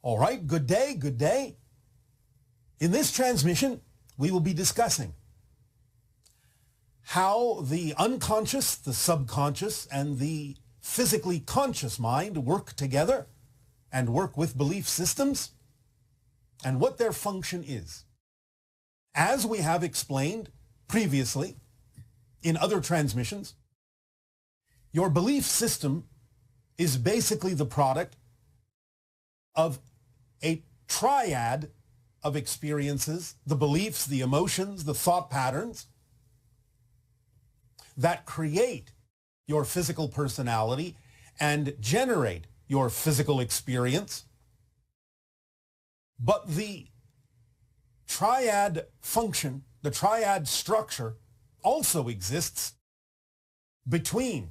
All right, good day, good day. In this transmission, we will be discussing how the unconscious, the subconscious, and the physically conscious mind work together and work with belief systems and what their function is. As we have explained previously in other transmissions, your belief system is basically the product of a triad of experiences, the beliefs, the emotions, the thought patterns that create your physical personality and generate your physical experience. But the triad function, the triad structure, also exists between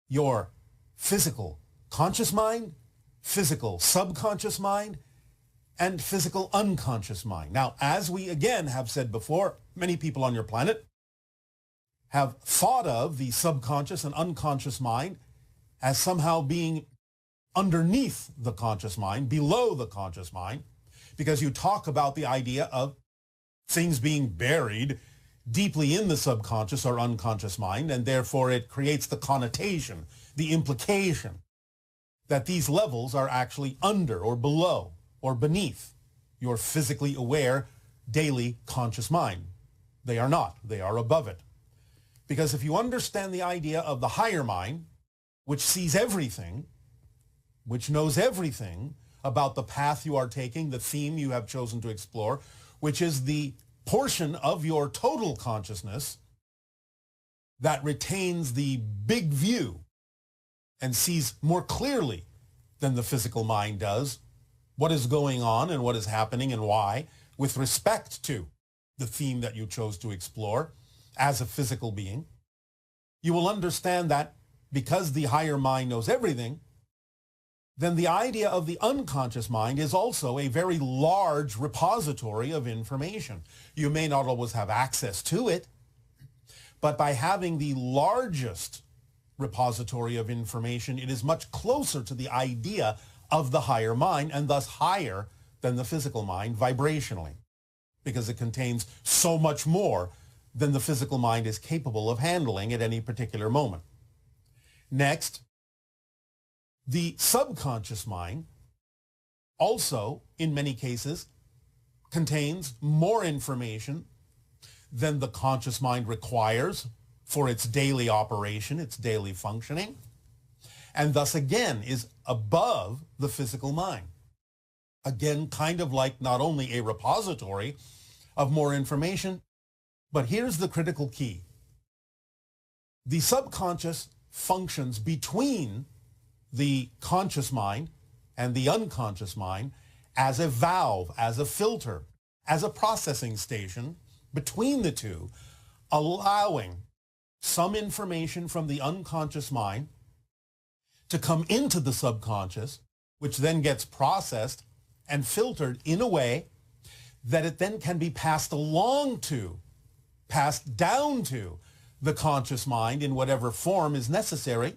your physical conscious mind, physical subconscious mind, and physical unconscious mind. Now, as we again have said before, many people on your planet have thought of the subconscious and unconscious mind as somehow being underneath the conscious mind, below the conscious mind, because you talk about the idea of things being buried deeply in the subconscious or unconscious mind, and therefore it creates the connotation, the implication that these levels are actually under or below or beneath your physically aware daily conscious mind. They are not. They are above it. Because if you understand the idea of the higher mind, which sees everything, which knows everything about the path you are taking, the theme you have chosen to explore, which is the portion of your total consciousness that retains the big view and sees more clearly than the physical mind does what is going on and what is happening and why with respect to the theme that you chose to explore as a physical being, you will understand that because the higher mind knows everything, then the idea of the unconscious mind is also a very large repository of information. You may not always have access to it, but by having the largest repository of information, it is much closer to the idea of the higher mind and thus higher than the physical mind vibrationally, because it contains so much more than the physical mind is capable of handling at any particular moment. Next, the subconscious mind also, in many cases, contains more information than the conscious mind requires for its daily operation, its daily functioning, and thus again is above the physical mind. Again, kind of like not only a repository of more information, but here's the critical key. The subconscious functions between the conscious mind and the unconscious mind as a valve, as a filter, as a processing station between the two, allowing some information from the unconscious mind to come into the subconscious, which then gets processed and filtered in a way that it then can be passed along to, passed down to the conscious mind in whatever form is necessary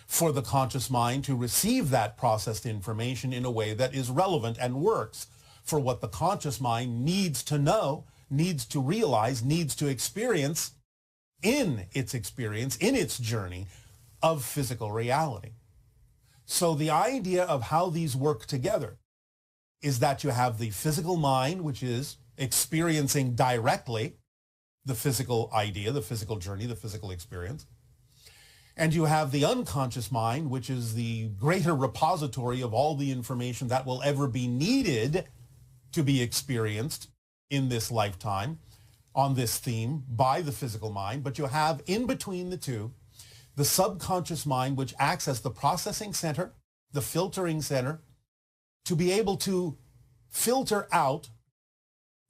for the conscious mind to receive that processed information in a way that is relevant and works for what the conscious mind needs to know, needs to realize, needs to experience in its journey of physical reality. So the idea of how these work together is that you have the physical mind, which is experiencing directly the physical idea, the physical journey, the physical experience. And you have the unconscious mind, which is the greater repository of all the information that will ever be needed to be experienced in this lifetime on this theme by the physical mind. But you have in between the two the subconscious mind, which acts as the processing center, the filtering center, to be able to filter out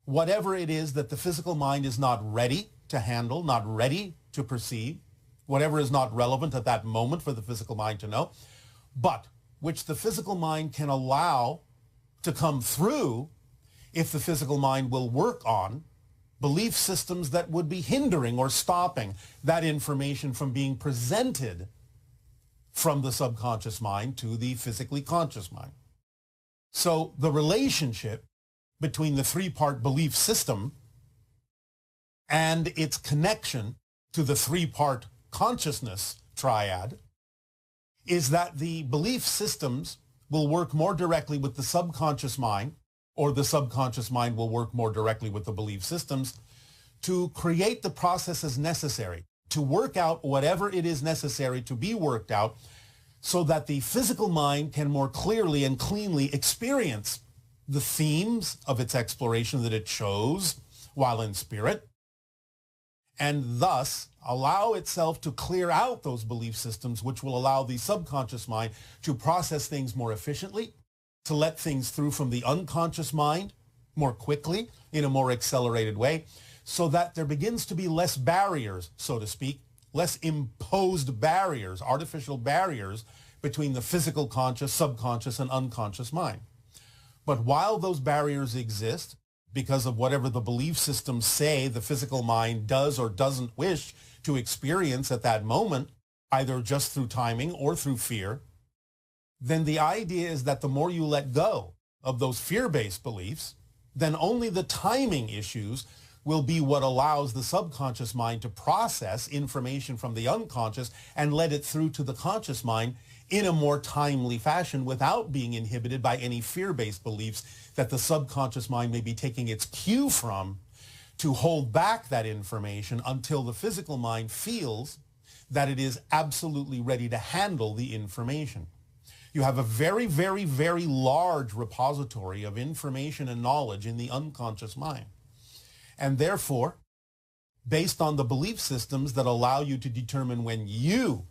whatever it is that the physical mind is not ready to handle, not ready to perceive, whatever is not relevant at that moment for the physical mind to know, but which the physical mind can allow to come through if the physical mind will work on belief systems that would be hindering or stopping that information from being presented from the subconscious mind to the physically conscious mind. So the relationship between the three-part belief system and its connection to the three-part consciousness triad is that the belief systems will work more directly with the subconscious mind, or the subconscious mind will work more directly with the belief systems to create the processes necessary to work out whatever it is necessary to be worked out so that the physical mind can more clearly and cleanly experience the themes of its exploration that it chose while in spirit, and thus allow itself to clear out those belief systems which will allow the subconscious mind to process things more efficiently, to let things through from the unconscious mind more quickly in a more accelerated way, so that there begins to be less barriers, so to speak, less imposed barriers, artificial barriers between the physical conscious, subconscious, and unconscious mind. But while those barriers exist, because of whatever the belief systems say the physical mind does or doesn't wish to experience at that moment, either just through timing or through fear, then the idea is that the more you let go of those fear-based beliefs, then only the timing issues will be what allows the subconscious mind to process information from the unconscious and let it through to the conscious mind in a more timely fashion without being inhibited by any fear-based beliefs that the subconscious mind may be taking its cue from to hold back that information until the physical mind feels that it is absolutely ready to handle the information. You have a very, very, very large repository of information and knowledge in the unconscious mind. And therefore, based on the belief systems that allow you to determine when you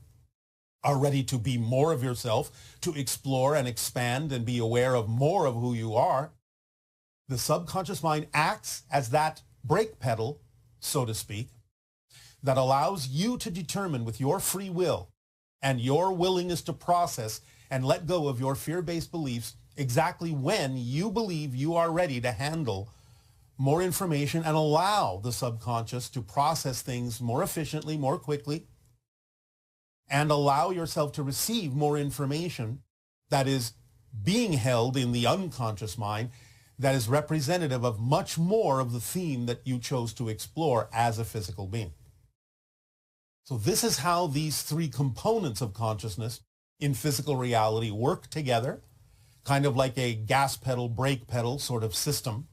are ready to be more of yourself, to explore and expand and be aware of more of who you are, the subconscious mind acts as that brake pedal, so to speak, that allows you to determine with your free will and your willingness to process and let go of your fear-based beliefs exactly when you believe you are ready to handle more information and allow the subconscious to process things more efficiently, more quickly, and allow yourself to receive more information that is being held in the unconscious mind that is representative of much more of the theme that you chose to explore as a physical being. So this is how these three components of consciousness in physical reality work together, kind of like a gas pedal, brake pedal sort of system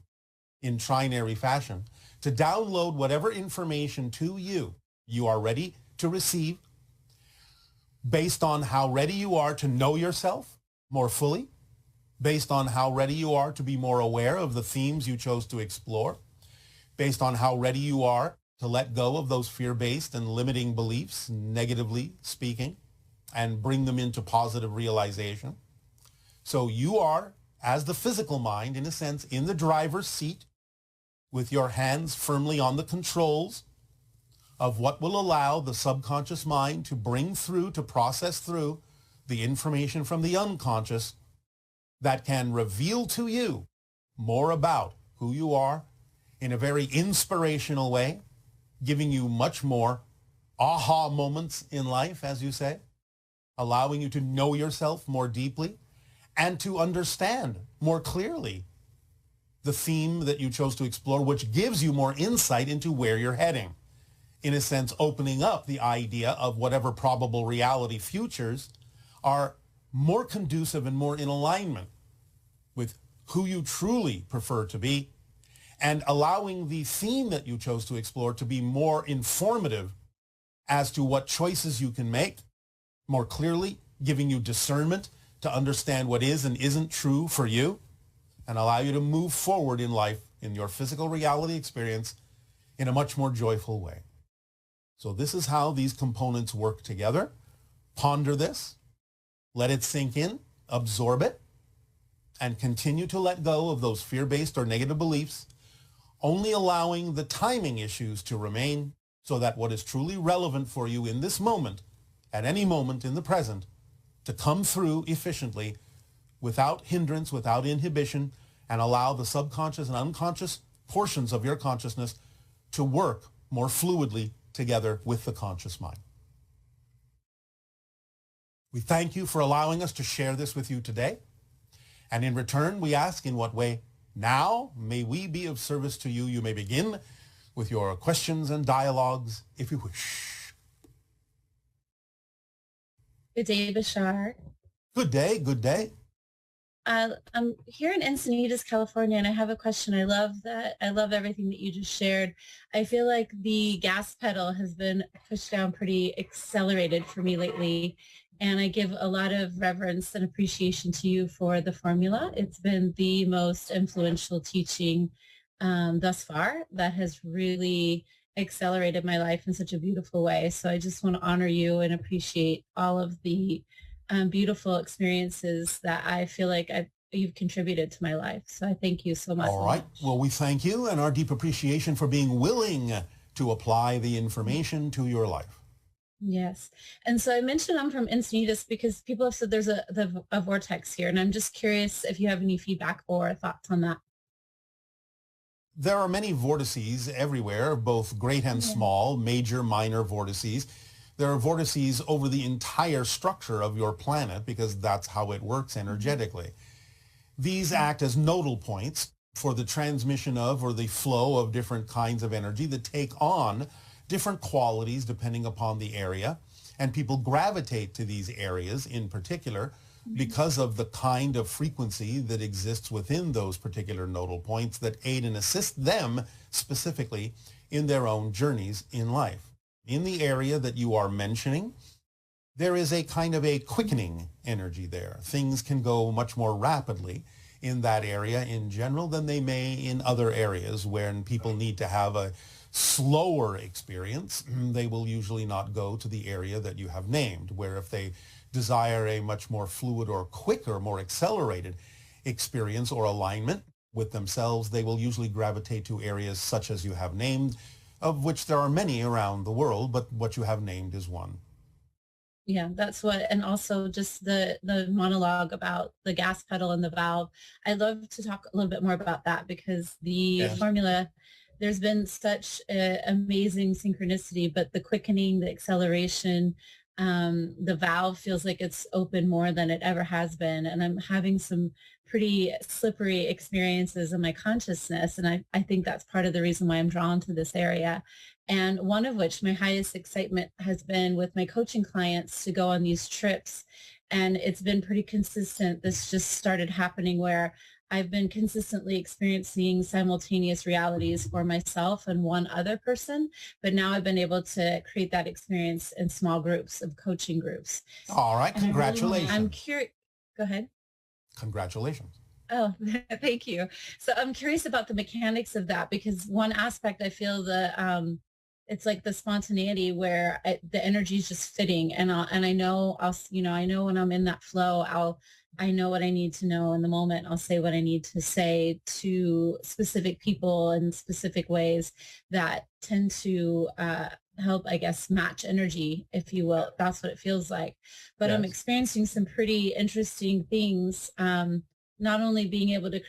in trinary fashion, to download whatever information to you you are ready to receive based on how ready you are to know yourself more fully, based on how ready you are to be more aware of the themes you chose to explore, based on how ready you are to let go of those fear-based and limiting beliefs, negatively speaking, and bring them into positive realization. So you are, as the physical mind, in a sense, in the driver's seat, with your hands firmly on the controls of what will allow the subconscious mind to bring through, to process through the information from the unconscious that can reveal to you more about who you are in a very inspirational way, giving you much more aha moments in life, as you say, allowing you to know yourself more deeply and to understand more clearly the theme that you chose to explore, which gives you more insight into where you're heading. In a sense, opening up the idea of whatever probable reality futures are more conducive and more in alignment with who you truly prefer to be, and allowing the theme that you chose to explore to be more informative as to what choices you can make more clearly, giving you discernment to understand what is and isn't true for you, and allow you to move forward in life, in your physical reality experience, in a much more joyful way. So this is how these components work together. Ponder this, let it sink in, absorb it, and continue to let go of those fear-based or negative beliefs, only allowing the timing issues to remain so that what is truly relevant for you in this moment, at any moment in the present, to come through efficiently without hindrance, without inhibition, and allow the subconscious and unconscious portions of your consciousness to work more fluidly together with the conscious mind. We thank you for allowing us to share this with you today. And in return, we ask, in what way now may we be of service to you? You may begin with your questions and dialogues if you wish. Good day, Bashar. Good day, good day. I'm here in Encinitas, California, and I have a question. I love everything that you just shared. I feel like the gas pedal has been pushed down pretty accelerated for me lately, and I give a lot of reverence and appreciation to you for the formula. It's been the most influential teaching thus far that has really accelerated my life in such a beautiful way. So I just want to honor you and appreciate all of the beautiful experiences that I feel like you've contributed to my life. So I thank you so much. All right. Well, we thank you and our deep appreciation for being willing to apply the information to your life. Yes. And so I mentioned I'm from Encinitas because people have said there's a vortex here. And I'm just curious if you have any feedback or thoughts on that. There are many vortices everywhere, both great and small, major, minor vortices. There are vortices over the entire structure of your planet because that's how it works energetically. These act as nodal points for the transmission of or the flow of different kinds of energy that take on different qualities depending upon the area. And people gravitate to these areas in particular because of the kind of frequency that exists within those particular nodal points that aid and assist them specifically in their own journeys in life. In the area that you are mentioning, there is a kind of a quickening energy there. Things can go much more rapidly in that area in general than they may in other areas when people need to have a slower experience. They will usually not go to the area that you have named, where if they desire a much more fluid or quicker, more accelerated experience or alignment with themselves, they will usually gravitate to areas such as you have named, of which there are many around the world, but what you have named is one. Yeah, that's what, and also just the monologue about the gas pedal and the valve. I'd love to talk a little bit more about that because the formula, there's been such amazing synchronicity, but the quickening, the acceleration, the valve feels like it's open more than it ever has been. And I'm having some pretty slippery experiences in my consciousness. And I think that's part of the reason why I'm drawn to this area. And one of which my highest excitement has been with my coaching clients to go on these trips. And it's been pretty consistent. This just started happening where I've been consistently experiencing simultaneous realities for myself and one other person. But now I've been able to create that experience in small groups of coaching groups. All right. Congratulations. I'm curious. Go ahead. Congratulations. Oh, thank you. So I'm curious about the mechanics of that because one aspect I feel it's like the spontaneity where the energy is just fitting, and I know I know when I'm in that flow, I know what I need to know in the moment. I'll say what I need to say to specific people in specific ways that tend to help, I guess, match energy, if you will. That's what it feels like. But yes. I'm experiencing some pretty interesting things. Not only being able to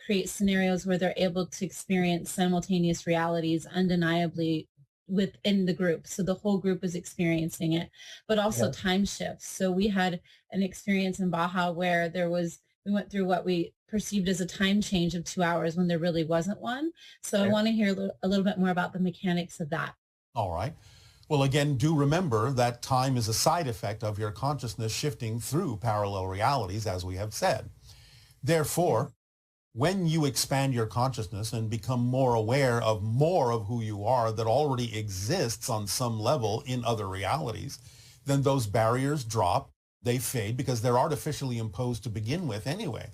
create scenarios where they're able to experience simultaneous realities undeniably within the group. So the whole group is experiencing it, but also time shifts. So we had an experience in Baja where we went through what we perceived as a time change of 2 hours when there really wasn't one. So I want to hear a little bit more about the mechanics of that. All right. Well, again, do remember that time is a side effect of your consciousness shifting through parallel realities, as we have said. Therefore, when you expand your consciousness and become more aware of more of who you are that already exists on some level in other realities, then those barriers drop, they fade because they're artificially imposed to begin with anyway.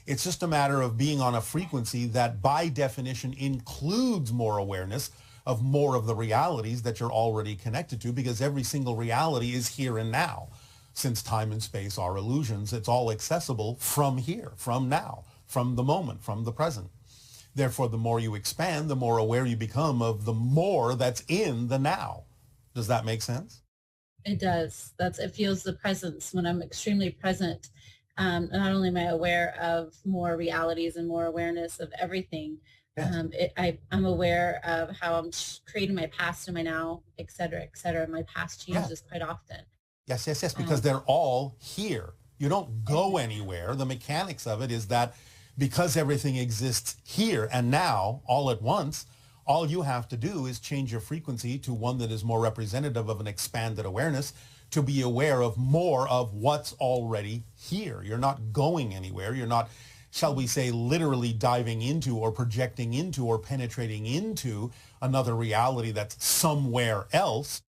It's just a matter of being on a frequency that by definition includes more awareness of more of the realities that you're already connected to, because every single reality is here and now. Since time and space are illusions, it's all accessible from here, from now, from the moment, from the present. Therefore, the more you expand, the more aware you become of the more that's in the now. Does that make sense? It does. It feels the presence when I'm extremely present. Not only am I aware of more realities and more awareness of everything, I'm aware of how I'm creating my past and my now, et cetera, et cetera. My past changes quite often. Yes, because they're all here. You don't go anywhere. The mechanics of it is that because everything exists here and now, all at once, all you have to do is change your frequency to one that is more representative of an expanded awareness to be aware of more of what's already here. You're not going anywhere. You're not, shall we say, literally diving into or projecting into or penetrating into another reality that's somewhere else.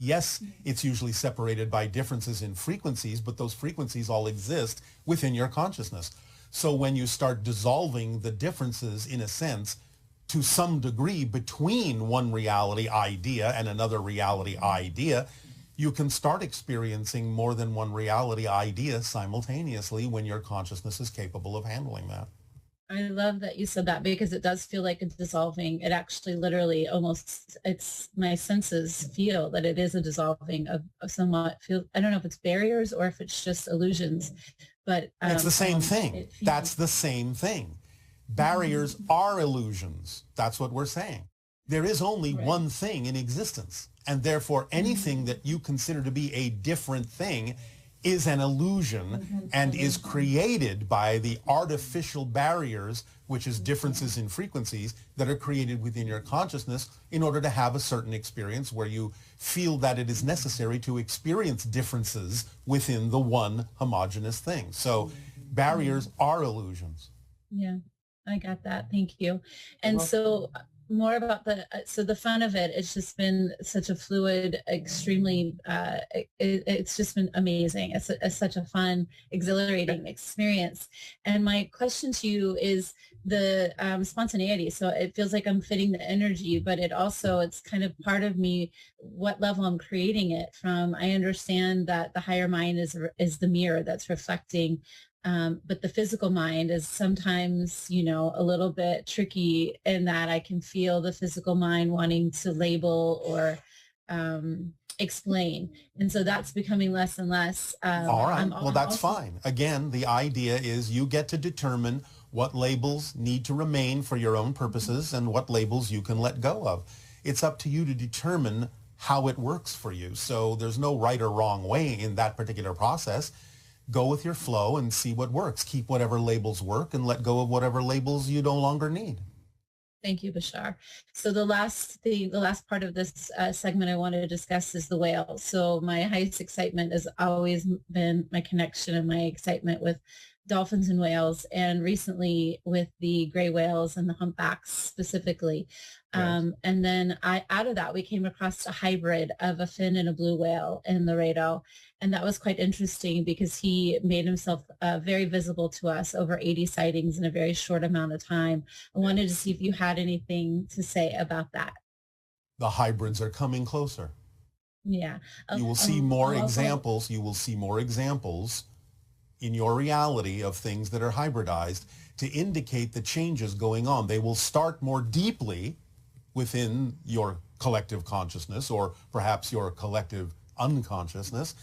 Yes, it's usually separated by differences in frequencies, but those frequencies all exist within your consciousness. So when you start dissolving the differences, in a sense, to some degree between one reality idea and another reality idea, you can start experiencing more than one reality idea simultaneously when your consciousness is capable of handling that. I love that you said that, because it does feel like a dissolving. It actually literally almost, it's, my senses feel that it is a dissolving of somewhat, feel, I don't know if it's barriers or if it's just illusions, but it's the same thing. That's the same thing. Barriers are illusions. That's what we're saying. There is only one thing in existence, and therefore anything that you consider to be a different thing is an illusion and is created by the artificial barriers, which is differences in frequencies that are created within your consciousness in order to have a certain experience where you feel that it is necessary to experience differences within the one homogeneous thing. So barriers are illusions. Yeah, I got that. Thank you. And so more about so the fun of it, it's just been such a fluid, extremely, it's just been amazing. It's such a fun, exhilarating experience. And my question to you is the spontaneity. So it feels like I'm fitting the energy, but it's kind of part of me, what level I'm creating it from. I understand that the higher mind is the mirror that's reflecting. But the physical mind is sometimes, a little bit tricky in that I can feel the physical mind wanting to label or explain. And so that's becoming less and less. All right. Well, that's fine. Again, the idea is you get to determine what labels need to remain for your own purposes and what labels you can let go of. It's up to you to determine how it works for you. So there's no right or wrong way in that particular process. Go with your flow and see what works. Keep whatever labels work and let go of whatever labels you no longer need. Thank you, Bashar. So the last part of this segment I wanted to discuss is the whale. So my highest excitement has always been my connection and my excitement with dolphins and whales, and recently with the gray whales and the humpbacks specifically. And then out of that, we came across a hybrid of a fin and a blue whale in Laredo. And that was quite interesting because he made himself very visible to us, over 80 sightings in a very short amount of time. I wanted to see if you had anything to say about that. The hybrids are coming closer. Yeah. You will see more examples. You will see more examples in your reality of things that are hybridized to indicate the changes going on. They will start more deeply within your collective consciousness or perhaps your collective unconsciousness,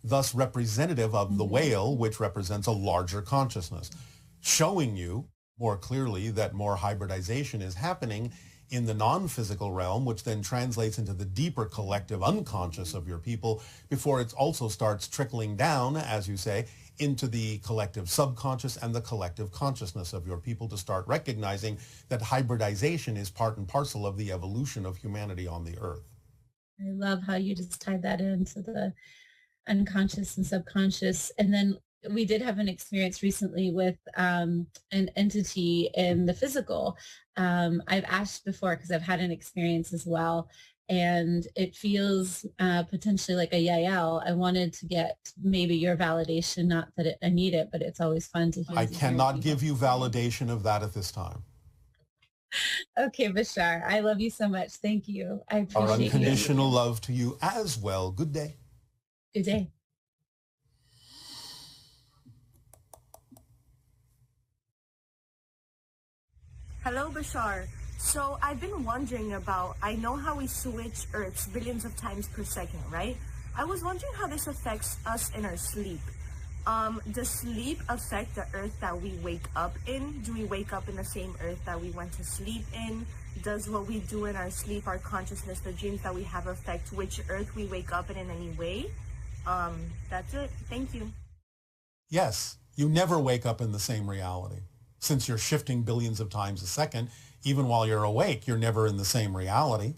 thus representative of the whale, which represents a larger consciousness, showing you more clearly that more hybridization is happening in the non-physical realm, which then translates into the deeper collective unconscious of your people before it also starts trickling down, as you say, into the collective subconscious and the collective consciousness of your people to start recognizing that hybridization is part and parcel of the evolution of humanity on the earth. I love how you just tied that into the unconscious and subconscious. And then we did have an experience recently with an entity in the physical. I've asked before because I've had an experience as well. And it feels potentially like a Yael. I wanted to get maybe your validation, not that I need it, but it's always fun to hear. I cannot give you validation of that at this time. Okay, Bashar, I love you so much. Thank you. I appreciate Our unconditional love to you as well. Good day. Good day. Hello, Bashar. So I've been wondering about, I know how we switch Earths billions of times per second, right? I was wondering how this affects us in our sleep. Does sleep affect the Earth that we wake up in? Do we wake up in the same Earth that we went to sleep in? Does what we do in our sleep, our consciousness, the dreams that we have affect which Earth we wake up in any way? That's it. Thank you. Yes, you never wake up in the same reality. Since you're shifting billions of times a second, even while you're awake, you're never in the same reality.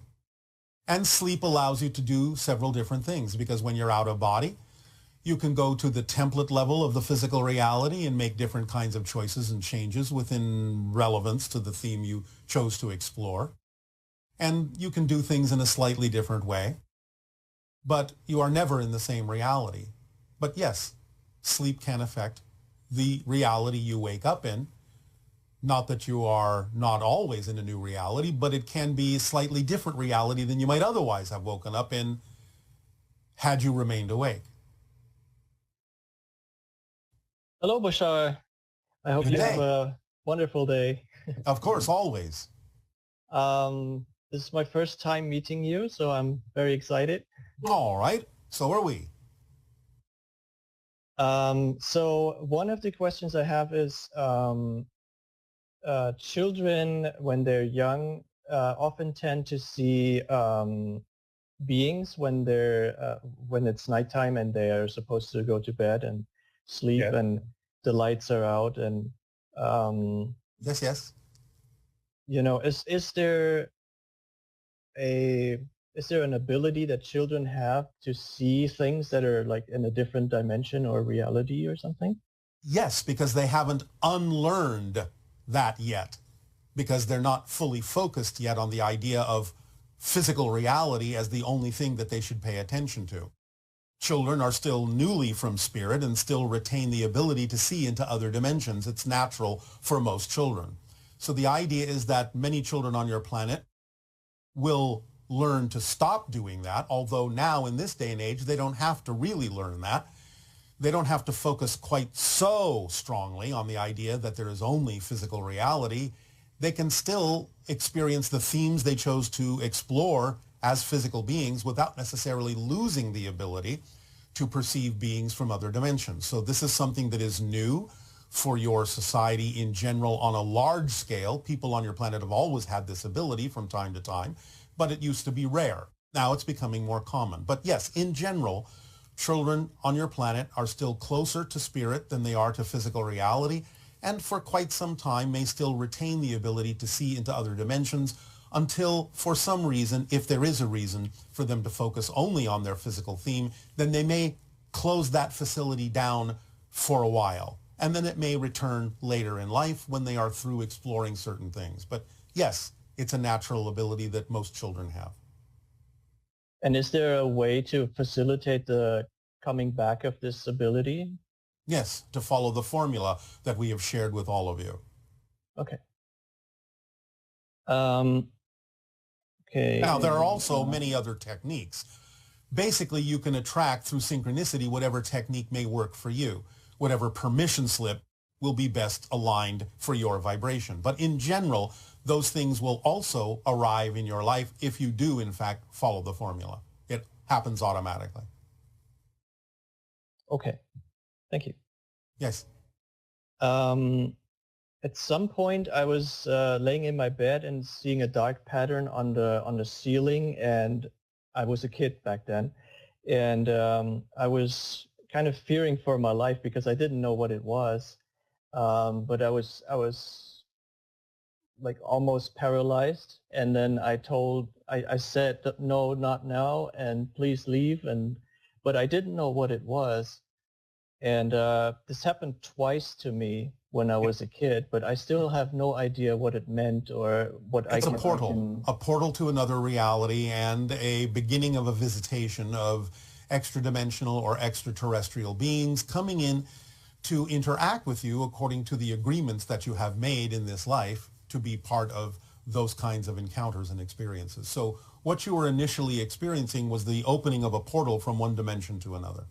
And sleep allows you to do several different things, because when you're out of body, you can go to the template level of the physical reality and make different kinds of choices and changes within relevance to the theme you chose to explore. And you can do things in a slightly different way, but you are never in the same reality. But yes, sleep can affect the reality you wake up in. Not that you are not always in a new reality, but it can be a slightly different reality than you might otherwise have woken up in had you remained awake. Hello, Bashar. I hope Good you day. have a wonderful day. Of course, always. This is my first time meeting you, so I'm very excited. All right. So are we. So one of the questions I have is, children, when they're young, often tend to see beings when when it's nighttime and they are supposed to go to bed and sleep, Yeah. and the lights are out, and Yes. is there an ability that children have to see things that are like in a different dimension or reality or something? Yes, because they haven't unlearned that yet, because they're not fully focused yet on the idea of physical reality as the only thing that they should pay attention to. Children are still newly from spirit and still retain the ability to see into other dimensions. It's natural for most children. So the idea is that many children on your planet will learn to stop doing that, although now in this day and age, they don't have to really learn that. They don't have to focus quite so strongly on the idea that there is only physical reality. They can still experience the themes they chose to explore as physical beings without necessarily losing the ability to perceive beings from other dimensions. So this is something that is new for your society in general on a large scale. People on your planet have always had this ability from time to time, but it used to be rare. Now it's becoming more common. But yes, in general, children on your planet are still closer to spirit than they are to physical reality, and for quite some time may still retain the ability to see into other dimensions until, for some reason, if there is a reason for them to focus only on their physical theme, then they may close that facility down for a while. And then it may return later in life when they are through exploring certain things. But yes, it's a natural ability that most children have. And is there a way to facilitate the coming back of this ability? Yes, to follow the formula that we have shared with all of you. Okay. Okay. Now, there are also many other techniques. Basically, you can attract through synchronicity whatever technique may work for you. Whatever permission slip will be best aligned for your vibration. But in general, those things will also arrive in your life if you do, in fact, follow the formula. It happens automatically. Okay. Thank you. Yes. At some point, I was laying in my bed and seeing a dark pattern on the ceiling, and I was a kid back then, and I was kind of fearing for my life because I didn't know what it was, but I was like almost paralyzed, and then I said, no, not now, and please leave, but I didn't know what it was, and this happened twice to me when I was a kid, but I still have no idea what it meant or what It's a portal to another reality and a beginning of a visitation of extra-dimensional or extraterrestrial beings coming in to interact with you according to the agreements that you have made in this life to be part of those kinds of encounters and experiences. So what you were initially experiencing was the opening of a portal from one dimension to another.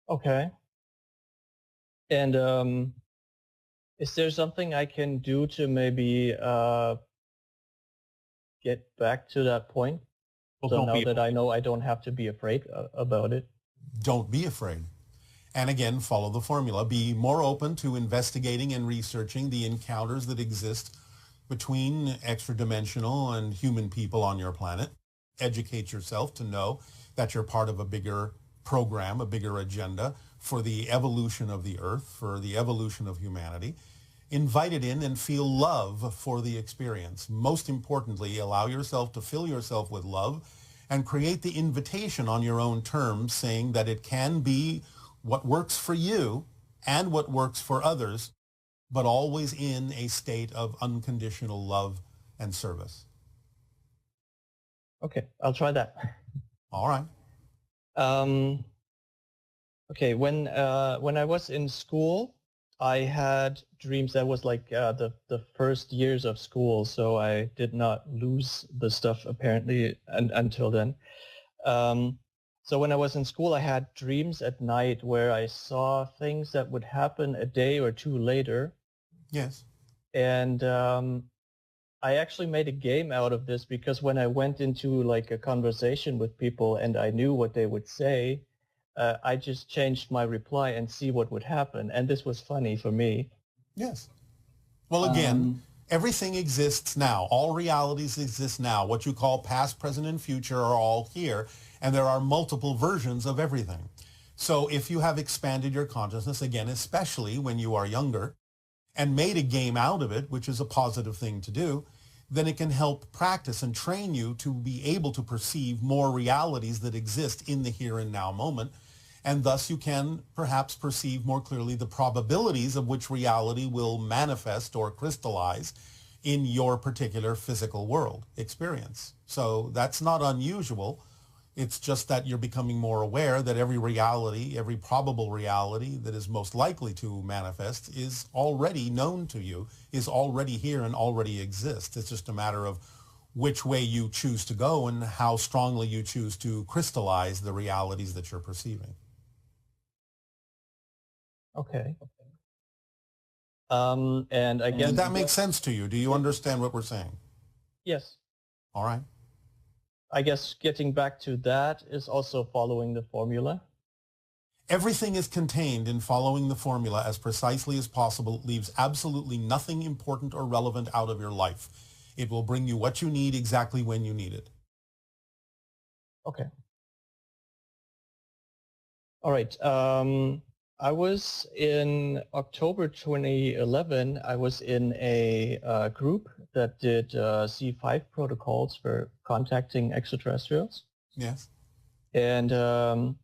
Okay. And is there something I can do to maybe get back to that point? So now that I know I don't have to be afraid about it. Don't be afraid. And again, follow the formula. Be more open to investigating and researching the encounters that exist between extra-dimensional and human people on your planet. Educate yourself to know that you're part of a bigger program, a bigger agenda, for the evolution of the earth, for the evolution of humanity. Invite it in and feel love for the experience. Most importantly, allow yourself to fill yourself with love and create the invitation on your own terms, saying that it can be what works for you and what works for others, but always in a state of unconditional love and service. Okay, I'll try that. All right. Okay, when I was in school, I had dreams. That was like the first years of school, so I did not lose the stuff apparently until then. So when I was in school, I had dreams at night where I saw things that would happen a day or two later. Yes. And I actually made a game out of this, because when I went into like a conversation with people and I knew what they would say, I just changed my reply and see what would happen. And this was funny for me. Yes. Well, again, everything exists now. All realities exist now. What you call past, present, and future are all here. And there are multiple versions of everything. So if you have expanded your consciousness, again, especially when you are younger, and made a game out of it, which is a positive thing to do, then it can help practice and train you to be able to perceive more realities that exist in the here and now moment. And thus you can perhaps perceive more clearly the probabilities of which reality will manifest or crystallize in your particular physical world experience. So that's not unusual. It's just that you're becoming more aware that every reality, every probable reality that is most likely to manifest is already known to you, is already here and already exists. It's just a matter of which way you choose to go and how strongly you choose to crystallize the realities that you're perceiving. Okay. And I guess... Did that make sense to you? Do you understand what we're saying? Yes. All right. I guess getting back to that is also following the formula. Everything is contained in following the formula as precisely as possible. It leaves absolutely nothing important or relevant out of your life. It will bring you what you need exactly when you need it. Okay. All right. I was in October 2011, I was in a group that did C5 protocols for contacting extraterrestrials. Yes. And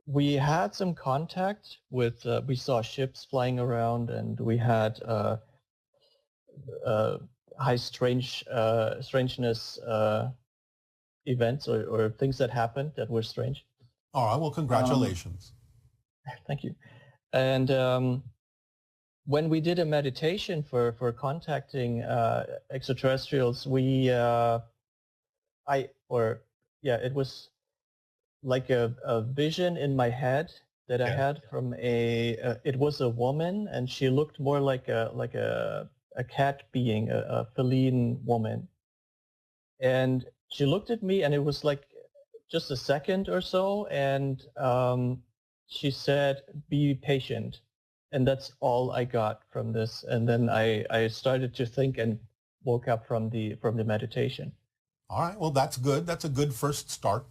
we had some contact with, we saw ships flying around, and we had high strangeness events or things that happened that were strange. All right. Well, congratulations. Thank you. And when we did a meditation for contacting extraterrestrials, it was like a vision in my head that I had from it was a woman, and she looked more like a cat being, a feline woman. And she looked at me, and it was like just a second or so, and she said, "Be patient." And that's all I got from this. And then I started to think and woke up from the meditation. All right. Well, that's good. That's a good first start.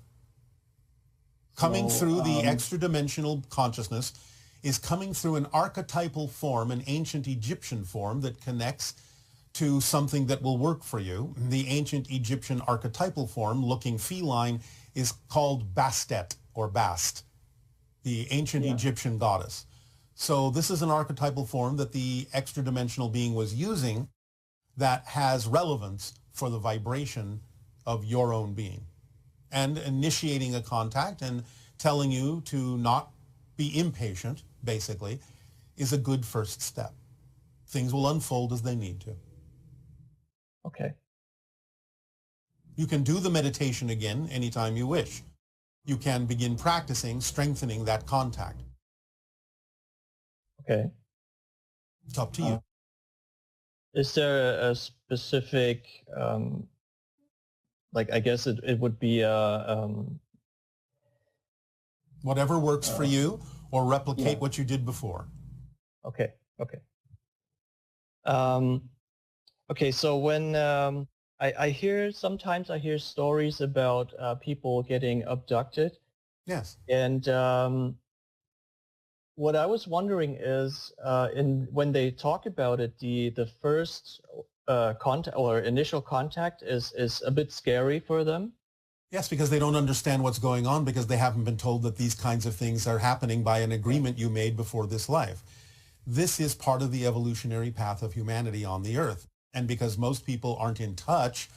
Coming through the extra-dimensional consciousness is coming through an archetypal form, an ancient Egyptian form that connects to something that will work for you. The ancient Egyptian archetypal form, looking feline, is called Bastet or Bast, the ancient Egyptian goddess. So this is an archetypal form that the extra-dimensional being was using that has relevance for the vibration of your own being. And initiating a contact and telling you to not be impatient, basically, is a good first step. Things will unfold as they need to. Okay. You can do the meditation again anytime you wish. You can begin practicing, strengthening that contact. Okay. It's up to you. Is there a specific, like, I guess it would be whatever works for you, or replicate what you did before. Okay. Okay. Okay. So when sometimes I hear stories about people getting abducted. Yes. And What I was wondering is, when they talk about it, the first contact or initial contact is a bit scary for them. Yes, because they don't understand what's going on, because they haven't been told that these kinds of things are happening by an agreement you made before this life. This is part of the evolutionary path of humanity on the earth. And because most people aren't in touch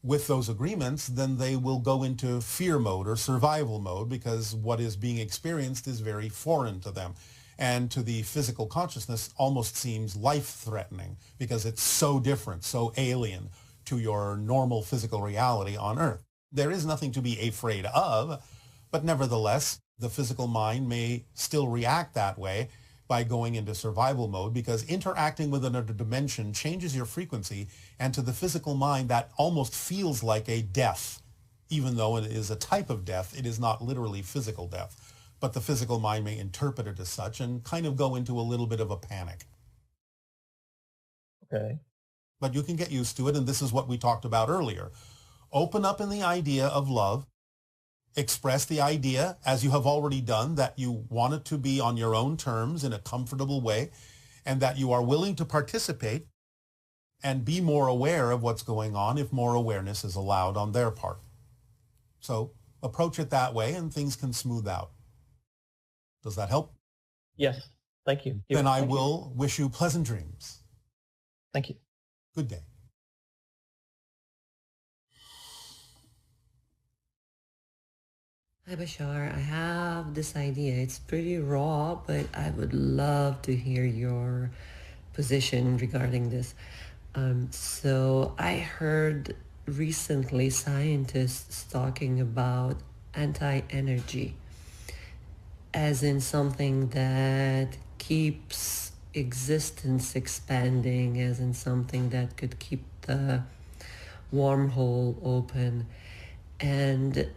with those agreements, then they will go into fear mode or survival mode, because what is being experienced is very foreign to them. And to the physical consciousness almost seems life-threatening, because it's so different, so alien to your normal physical reality on earth. There is nothing to be afraid of, but nevertheless, the physical mind may still react that way by going into survival mode, because interacting with another dimension changes your frequency, and to the physical mind that almost feels like a death. Even though it is a type of death, it is not literally physical death. But the physical mind may interpret it as such and kind of go into a little bit of a panic. Okay. But you can get used to it, and this is what we talked about earlier. Open up in the idea of love. Express the idea, as you have already done, that you want it to be on your own terms in a comfortable way, and that you are willing to participate and be more aware of what's going on if more awareness is allowed on their part. So approach it that way, and things can smooth out. Does that help? Yes. Thank you. Then I will wish you pleasant dreams. Thank you. Good day. Hi Bashar, I have this idea. It's pretty raw, but I would love to hear your position regarding this. So I heard recently scientists talking about anti-energy, as in something that keeps existence expanding, as in something that could keep the wormhole open. And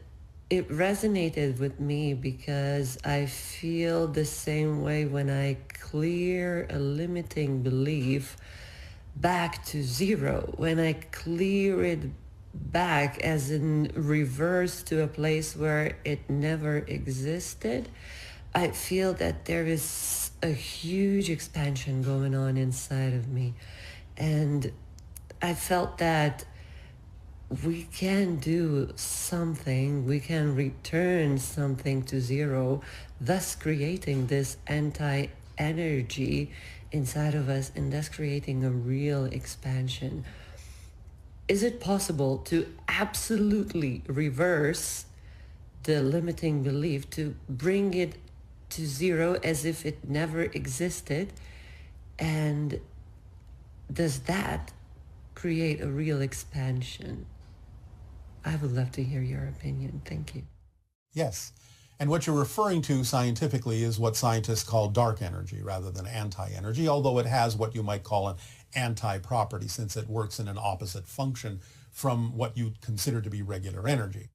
it resonated with me because I feel the same way when I clear a limiting belief back to zero, when I clear it back as in reverse to a place where it never existed. I feel that there is a huge expansion going on inside of me. And I felt that we can do something, we can return something to zero, thus creating this anti-energy inside of us, and thus creating a real expansion. Is it possible to absolutely reverse the limiting belief, to bring it to zero as if it never existed? And does that create a real expansion? I would love to hear your opinion. Thank you. Yes. And what you're referring to scientifically is what scientists call dark energy rather than anti-energy, although it has what you might call an anti-property, since it works in an opposite function from what you'd consider to be regular energy.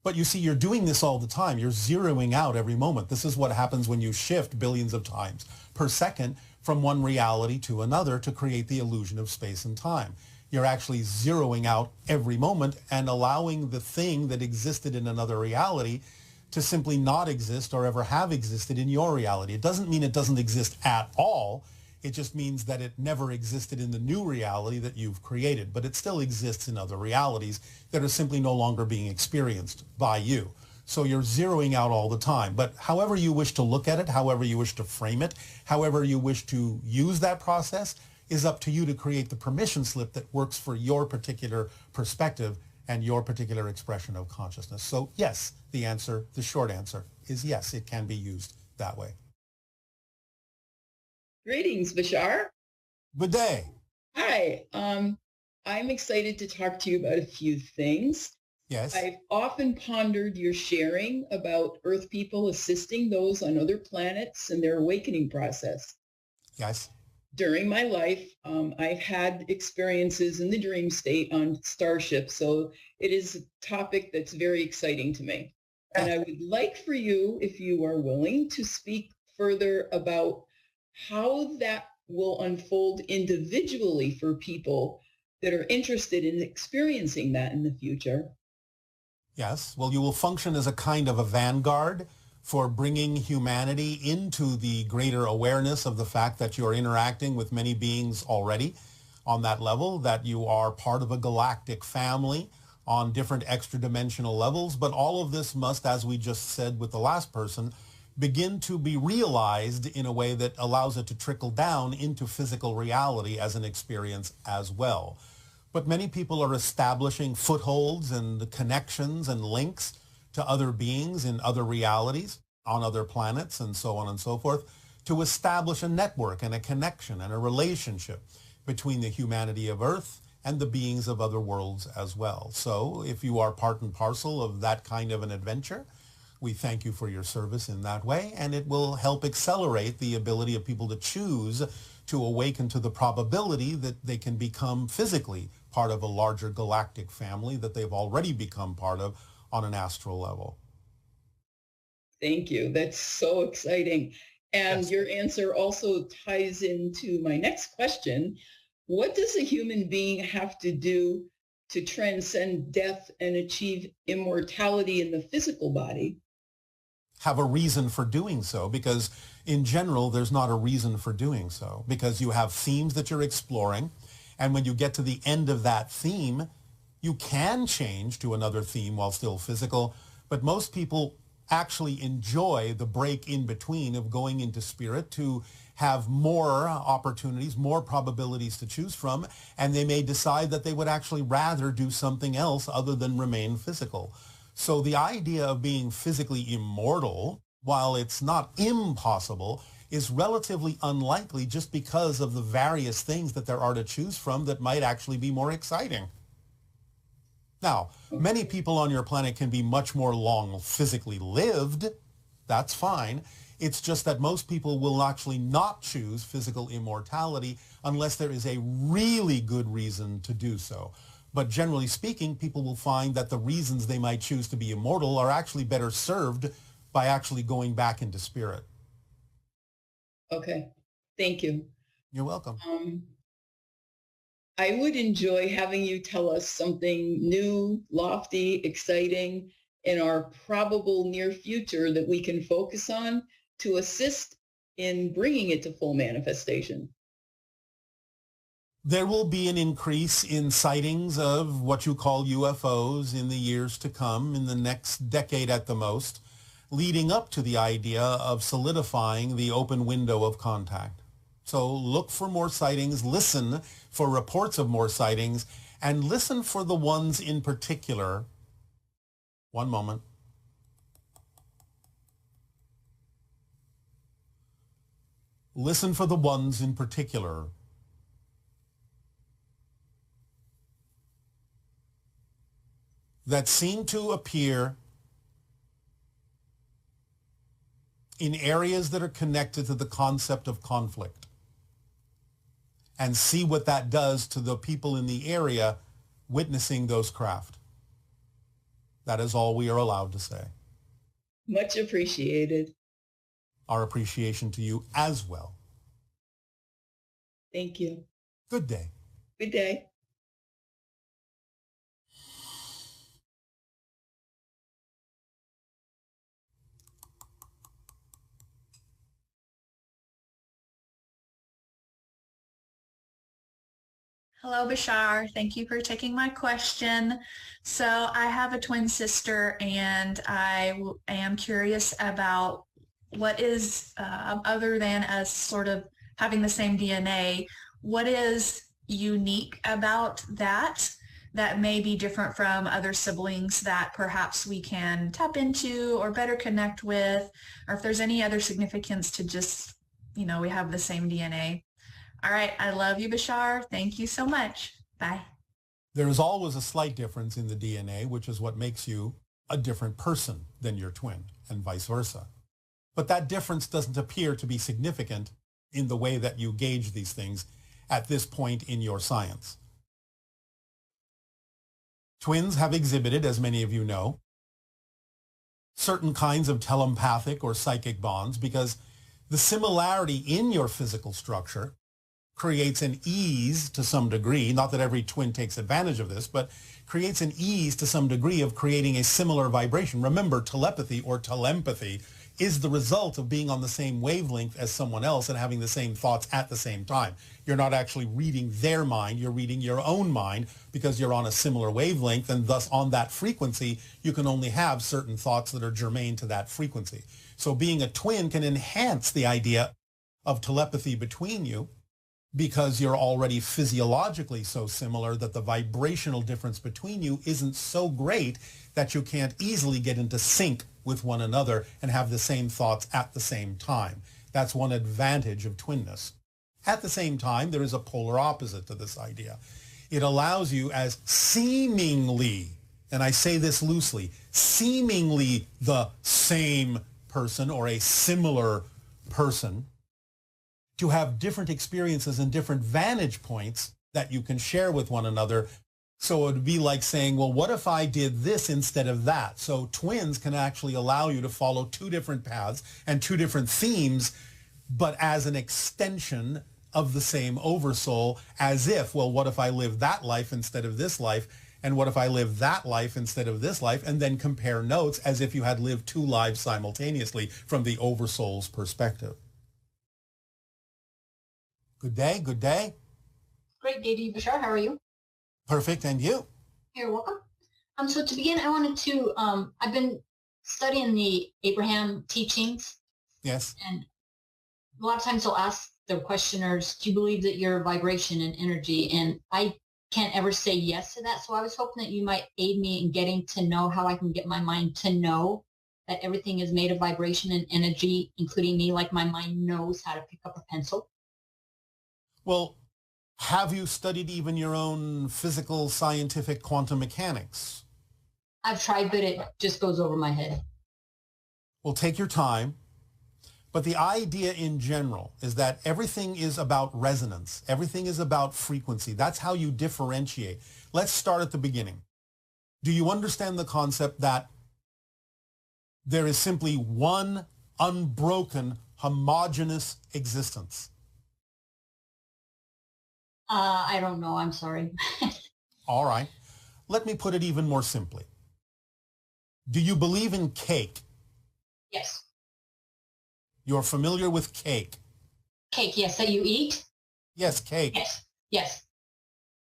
But you see, you're doing this all the time. You're zeroing out every moment. This is what happens when you shift billions of times per second from one reality to another to create the illusion of space and time. You're actually zeroing out every moment and allowing the thing that existed in another reality to simply not exist or ever have existed in your reality. It doesn't mean it doesn't exist at all. It just means that it never existed in the new reality that you've created, but it still exists in other realities that are simply no longer being experienced by you. So you're zeroing out all the time. But however you wish to look at it, however you wish to frame it, however you wish to use that process, is up to you to create the permission slip that works for your particular perspective and your particular expression of consciousness. So yes, the short answer is yes, it can be used that way. Greetings, Bashar. Good day. Hi. I'm excited to talk to you about a few things. Yes. I've often pondered your sharing about Earth people assisting those on other planets in their awakening process. Yes. During my life, I've had experiences in the dream state on starships, so it is a topic that's very exciting to me. And I would like for you, if you are willing, to speak further about how that will unfold individually for people that are interested in experiencing that in the future. Yes. Well, you will function as a kind of a vanguard for bringing humanity into the greater awareness of the fact that you're interacting with many beings already on that level, that you are part of a galactic family on different extra dimensional levels. But all of this must, as we just said with the last person, begin to be realized in a way that allows it to trickle down into physical reality as an experience as well. But many people are establishing footholds and connections and links to other beings in other realities, on other planets, and so on and so forth, to establish a network and a connection and a relationship between the humanity of Earth and the beings of other worlds as well. So if you are part and parcel of that kind of an adventure, we thank you for your service in that way, and it will help accelerate the ability of people to choose to awaken to the probability that they can become physically part of a larger galactic family that they've already become part of on an astral level. Thank you. That's so exciting. And Yes. Your answer also ties into my next question. What does a human being have to do to transcend death and achieve immortality in the physical body? Have a reason for doing so, because in general, there's not a reason for doing so, because you have themes that you're exploring. And when you get to the end of that theme, you can change to another theme while still physical. But most people actually enjoy the break in between of going into spirit to have more opportunities, more probabilities to choose from, and they may decide that they would actually rather do something else other than remain physical. So the idea of being physically immortal, while it's not impossible, is relatively unlikely just because of the various things that there are to choose from that might actually be more exciting. Now, many people on your planet can be much more long physically lived. That's fine. It's just that most people will actually not choose physical immortality unless there is a really good reason to do so. But generally speaking, people will find that the reasons they might choose to be immortal are actually better served by actually going back into spirit. Okay. Thank you. You're welcome. I would enjoy having you tell us something new, lofty, exciting in our probable near future that we can focus on to assist in bringing it to full manifestation. There will be an increase in sightings of what you call UFOs in the years to come, in the next decade at the most, leading up to the idea of solidifying the open window of contact. So look for more sightings, listen for reports of more sightings, and listen for the ones in particular. One moment. Listen for the ones in particular that seem to appear in areas that are connected to the concept of conflict, and see what that does to the people in the area witnessing those craft. That is all we are allowed to say. Much appreciated. Our appreciation to you as well. Thank you. Good day. Good day. Hello, Bashar. Thank you for taking my question. So I have a twin sister, and I am curious about what is, other than us sort of having the same DNA, what is unique about that may be different from other siblings that perhaps we can tap into or better connect with, or if there's any other significance to just, we have the same DNA. All right. I love you, Bashar. Thank you so much. Bye. There is always a slight difference in the DNA, which is what makes you a different person than your twin, and vice versa. But that difference doesn't appear to be significant in the way that you gauge these things at this point in your science. Twins have exhibited, as many of you know, certain kinds of telepathic or psychic bonds because the similarity in your physical structure creates an ease to some degree, not that every twin takes advantage of this, but creates an ease to some degree of creating a similar vibration. Remember, telepathy or telempathy is the result of being on the same wavelength as someone else and having the same thoughts at the same time. You're not actually reading their mind, you're reading your own mind because you're on a similar wavelength, and thus on that frequency, you can only have certain thoughts that are germane to that frequency. So being a twin can enhance the idea of telepathy between you because you're already physiologically so similar that the vibrational difference between you isn't so great that you can't easily get into sync with one another and have the same thoughts at the same time. That's one advantage of twinness. At the same time, there is a polar opposite to this idea. It allows you as seemingly, and I say this loosely, seemingly the same person or a similar person to have different experiences and different vantage points that you can share with one another. So it would be like saying, well, what if I did this instead of that? So twins can actually allow you to follow two different paths and two different themes, but as an extension of the same oversoul, as if, well, what if I live that life instead of this life? And what if I live that life instead of this life? And then compare notes as if you had lived two lives simultaneously from the oversoul's perspective. Good day, good day. Great day to you, Bashar. How are you? Perfect, and you? You're welcome. So to begin, I wanted to, I've been studying the Abraham teachings. Yes. And a lot of times they'll ask their questioners, do you believe that you're vibration and energy? And I can't ever say yes to that. So I was hoping that you might aid me in getting to know how I can get my mind to know that everything is made of vibration and energy, including me, like my mind knows how to pick up a pencil. Well, have you studied even your own physical, scientific quantum mechanics? I've tried, but it just goes over my head. Well, take your time. But the idea in general is that everything is about resonance. Everything is about frequency. That's how you differentiate. Let's start at the beginning. Do you understand the concept that there is simply one unbroken, homogeneous existence? I don't know. I'm sorry. All right. Let me put it even more simply. Do you believe in cake? Yes. You're familiar with cake? Cake, yes, that you eat? Yes, cake. Yes, yes.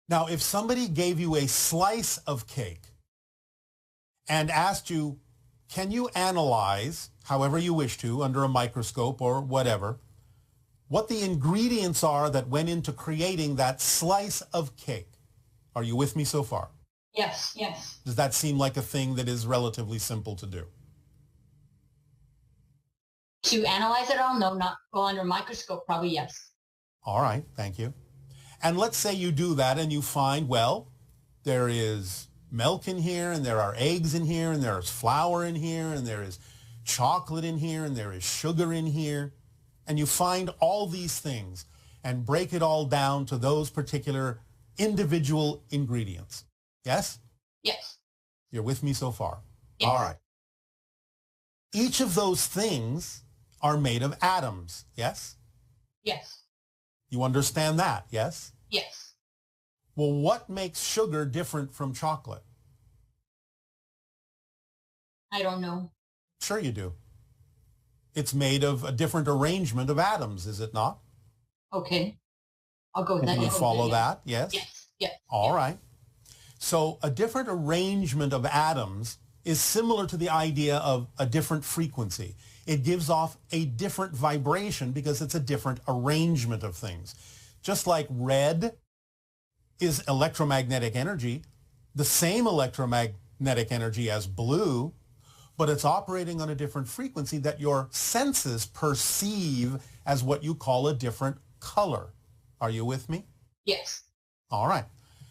Now, if somebody gave you a slice of cake and asked you, can you analyze, however you wish to, under a microscope or whatever, what the ingredients are that went into creating that slice of cake? Are you with me so far? Yes, yes. Does that seem like a thing that is relatively simple to do? To analyze it all? No, not go under a microscope, probably yes. All right, thank you. And let's say you do that and you find, well, there is milk in here, and there are eggs in here, and there is flour in here, and there is chocolate in here, and there is sugar in here. And you find all these things and break it all down to those particular individual ingredients. Yes? Yes. You're with me so far? Yes. All right. Each of those things are made of atoms, yes? Yes. You understand that, yes? Yes. Well, what makes sugar different from chocolate? I don't know. Sure you do. It's made of a different arrangement of atoms, is it not? Okay. I'll go with that. Can you follow that? Yes? Yes. Yes. All right. So a different arrangement of atoms is similar to the idea of a different frequency. It gives off a different vibration because it's a different arrangement of things. Just like red is electromagnetic energy, the same electromagnetic energy as blue, but it's operating on a different frequency that your senses perceive as what you call a different color. Are you with me? Yes. All right.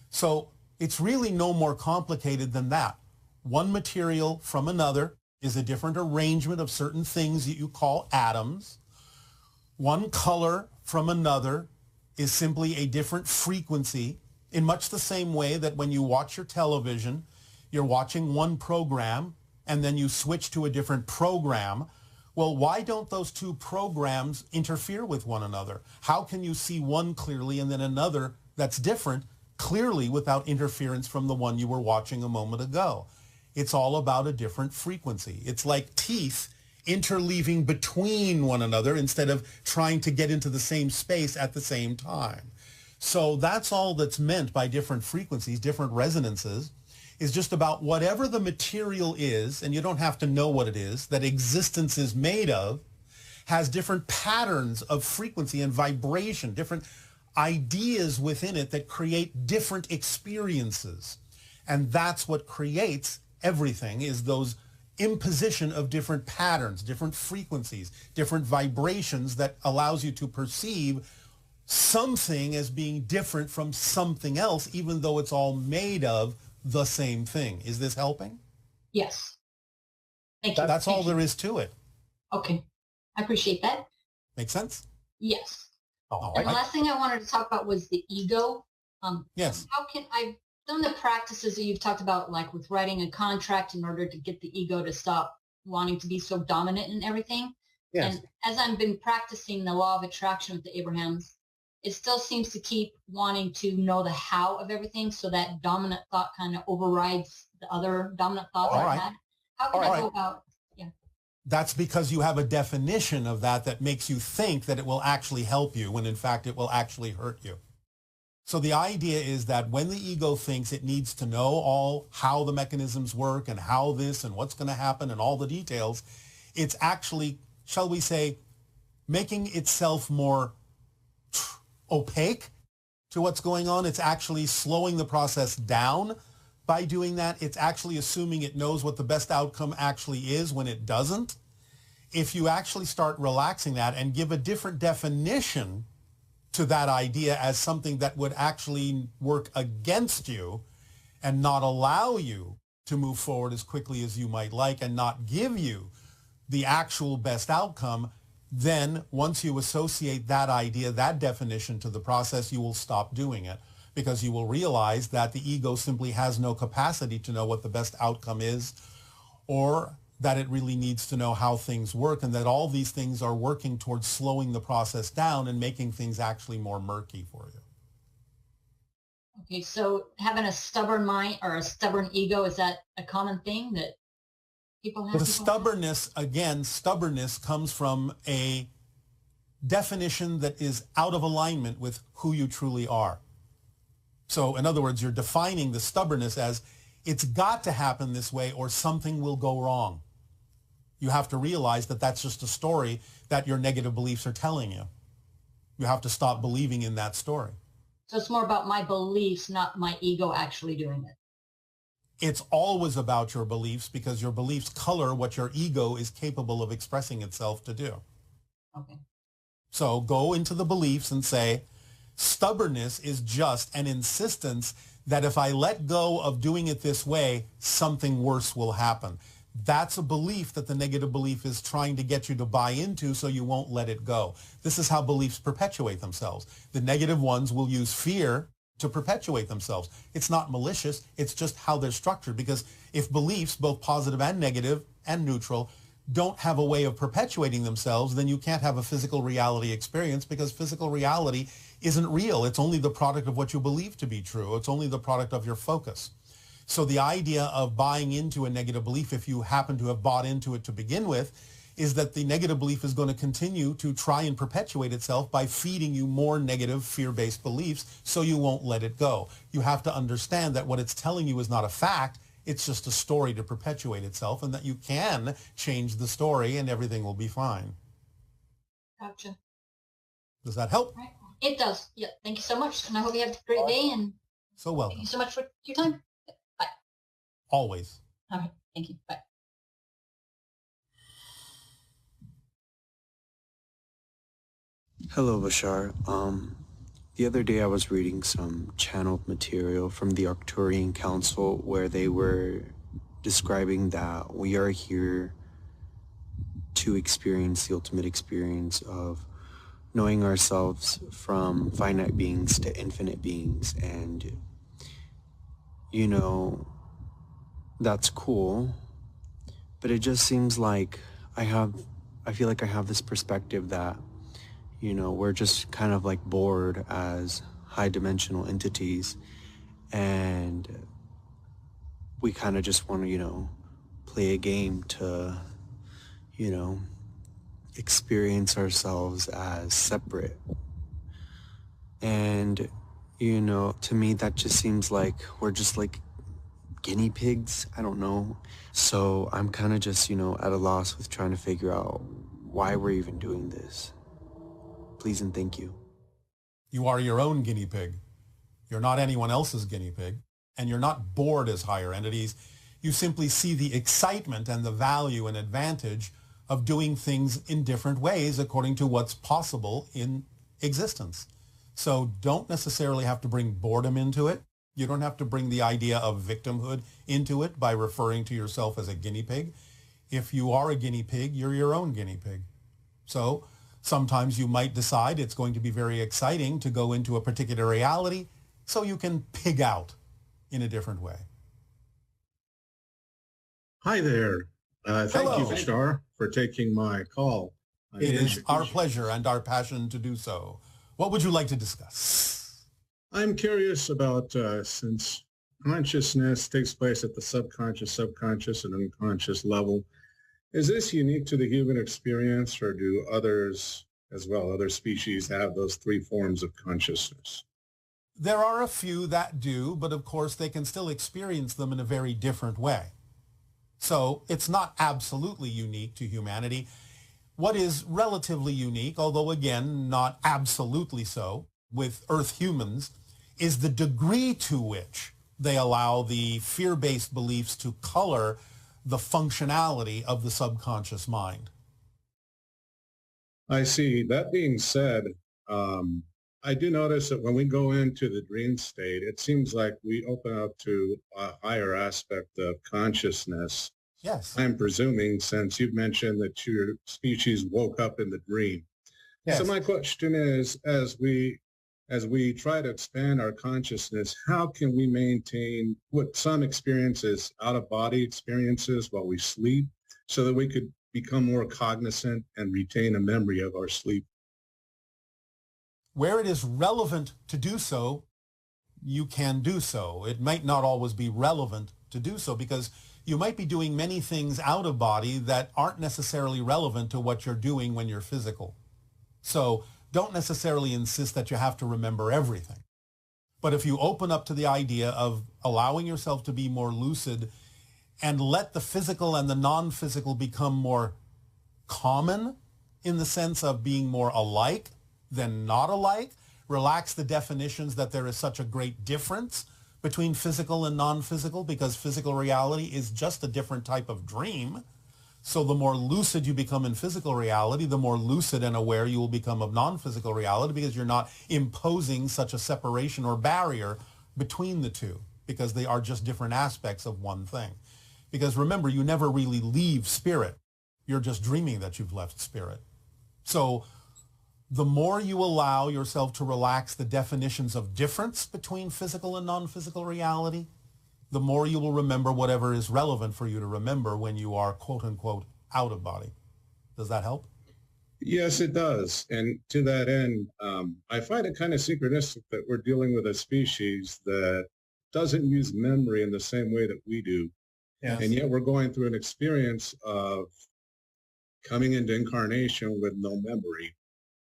So it's really no more complicated than that. One material from another is a different arrangement of certain things that you call atoms. One color from another is simply a different frequency, in much the same way that when you watch your television, you're watching one program and then you switch to a different program. Well, why don't those two programs interfere with one another? How can you see one clearly and then another that's different clearly without interference from the one you were watching a moment ago? It's all about a different frequency. It's like teeth interleaving between one another instead of trying to get into the same space at the same time. So that's all that's meant by different frequencies, different resonances, is just about whatever the material is, and you don't have to know what it is, that existence is made of, has different patterns of frequency and vibration, different ideas within it that create different experiences. And that's what creates everything, is those imposition of different patterns, different frequencies, different vibrations that allows you to perceive something as being different from something else, even though it's all made of the same thing. Is this helping? Yes. Thank you. That's all there is to it. Okay. I appreciate that. Make sense? Yes. Oh, And the last thing I wanted to talk about was the ego. Yes. How can I, some of the practices that you've talked about, like with writing a contract in order to get the ego to stop wanting to be so dominant in everything. Yes. And as I've been practicing the law of attraction with the Abrahams, it still seems to keep wanting to know the how of everything, so that dominant thought kind of overrides the other dominant thoughts All I've right. had. How can I go about, yeah. That's because you have a definition of that makes you think that it will actually help you, when in fact it will actually hurt you. So the idea is that when the ego thinks it needs to know all how the mechanisms work and how this and what's going to happen and all the details, it's actually, shall we say, making itself more opaque to what's going on. It's actually slowing the process down by doing that. It's actually assuming it knows what the best outcome actually is when it doesn't. If you actually start relaxing that and give a different definition to that idea as something that would actually work against you and not allow you to move forward as quickly as you might like and not give you the actual best outcome, then once you associate that idea, that definition to the process, you will stop doing it, because you will realize that the ego simply has no capacity to know what the best outcome is, or that it really needs to know how things work, and that all these things are working towards slowing the process down and making things actually more murky for you. Okay, so having a stubborn mind or a stubborn ego, is that a common thing that people have? The stubbornness, again, stubbornness comes from a definition that is out of alignment with who you truly are. So in other words, you're defining the stubbornness as it's got to happen this way or something will go wrong. You have to realize that that's just a story that your negative beliefs are telling you. You have to stop believing in that story. So it's more about my beliefs, not my ego actually doing it. It's always about your beliefs, because your beliefs color what your ego is capable of expressing itself to do. Okay. So go into the beliefs and say, stubbornness is just an insistence that if I let go of doing it this way, something worse will happen. That's a belief that the negative belief is trying to get you to buy into, so you won't let it go. This is how beliefs perpetuate themselves. The negative ones will use fear to perpetuate themselves. It's not malicious, it's just how they're structured, because if beliefs, both positive and negative and neutral, don't have a way of perpetuating themselves, then you can't have a physical reality experience, because physical reality isn't real. It's only the product of what you believe to be true. It's only the product of your focus. So the idea of buying into a negative belief, if you happen to have bought into it to begin with, is that the negative belief is going to continue to try and perpetuate itself by feeding you more negative fear-based beliefs, so you won't let it go. You have to understand that what it's telling you is not a fact. It's just a story to perpetuate itself, and that you can change the story and everything will be fine. Gotcha. Does that help? Right. It does. Yeah. Thank you so much. And I hope you have a great day. And So welcome. thank you so much for your time. Bye. Always. All right. Thank you. Bye. Hello, Bashar. The other day I was reading some channeled material from the Arcturian Council, where they were describing that we are here to experience the ultimate experience of knowing ourselves from finite beings to infinite beings. And, you know, that's cool, but it just seems like I feel like I have this perspective that, you know, we're just kind of like bored as high dimensional entities, and we kind of just want to, you know, play a game to, you know, experience ourselves as separate. And, you know, to me that just seems like we're just like guinea pigs. I don't know. So I'm kind of just, you know, at a loss with trying to figure out why we're even doing this. Please and thank you. You are your own guinea pig. You're not anyone else's guinea pig, and you're not bored as higher entities. You simply see the excitement and the value and advantage of doing things in different ways according to what's possible in existence. So don't necessarily have to bring boredom into it. You don't have to bring the idea of victimhood into it by referring to yourself as a guinea pig. If you are a guinea pig, you're your own guinea pig. So sometimes you might decide it's going to be very exciting to go into a particular reality so you can pig out in a different way. Hi there. Thank Hello. you, Bashar, for taking my call. It is our pleasure and our passion to do so. What would you like to discuss? I'm curious about, since consciousness takes place at the subconscious, and unconscious level, is this unique to the human experience, or do others as well, other species, have those three forms of consciousness? There are a few that do, but of course they can still experience them in a very different way. So it's not absolutely unique to humanity. What is relatively unique, although again not absolutely so, with Earth humans, is the degree to which they allow the fear-based beliefs to color the functionality of the subconscious mind. I see. That being said, I do notice that when we go into the dream state, it seems like we open up to a higher aspect of consciousness. Yes. I'm presuming, since you've mentioned that your species woke up in the dream. Yes. So my question is, as we try to expand our consciousness, how can we maintain what some experiences, out-of-body experiences while we sleep, so that we could become more cognizant and retain a memory of our sleep? Where it is relevant to do so, you can do so. It might not always be relevant to do so because you might be doing many things out of body that aren't necessarily relevant to what you're doing when you're physical. So don't necessarily insist that you have to remember everything. But if you open up to the idea of allowing yourself to be more lucid and let the physical and the non-physical become more common in the sense of being more alike than not alike, relax the definitions that there is such a great difference between physical and non-physical, because physical reality is just a different type of dream. So the more lucid you become in physical reality, the more lucid and aware you will become of non-physical reality, because you're not imposing such a separation or barrier between the two, because they are just different aspects of one thing. Because remember, you never really leave spirit. You're just dreaming that you've left spirit. So the more you allow yourself to relax the definitions of difference between physical and non-physical reality, the more you will remember whatever is relevant for you to remember when you are, quote unquote, out of body. Does that help? Yes, it does. And to that end, I find it kind of synchronistic that we're dealing with a species that doesn't use memory in the same way that we do. Yes. And yet we're going through an experience of coming into incarnation with no memory.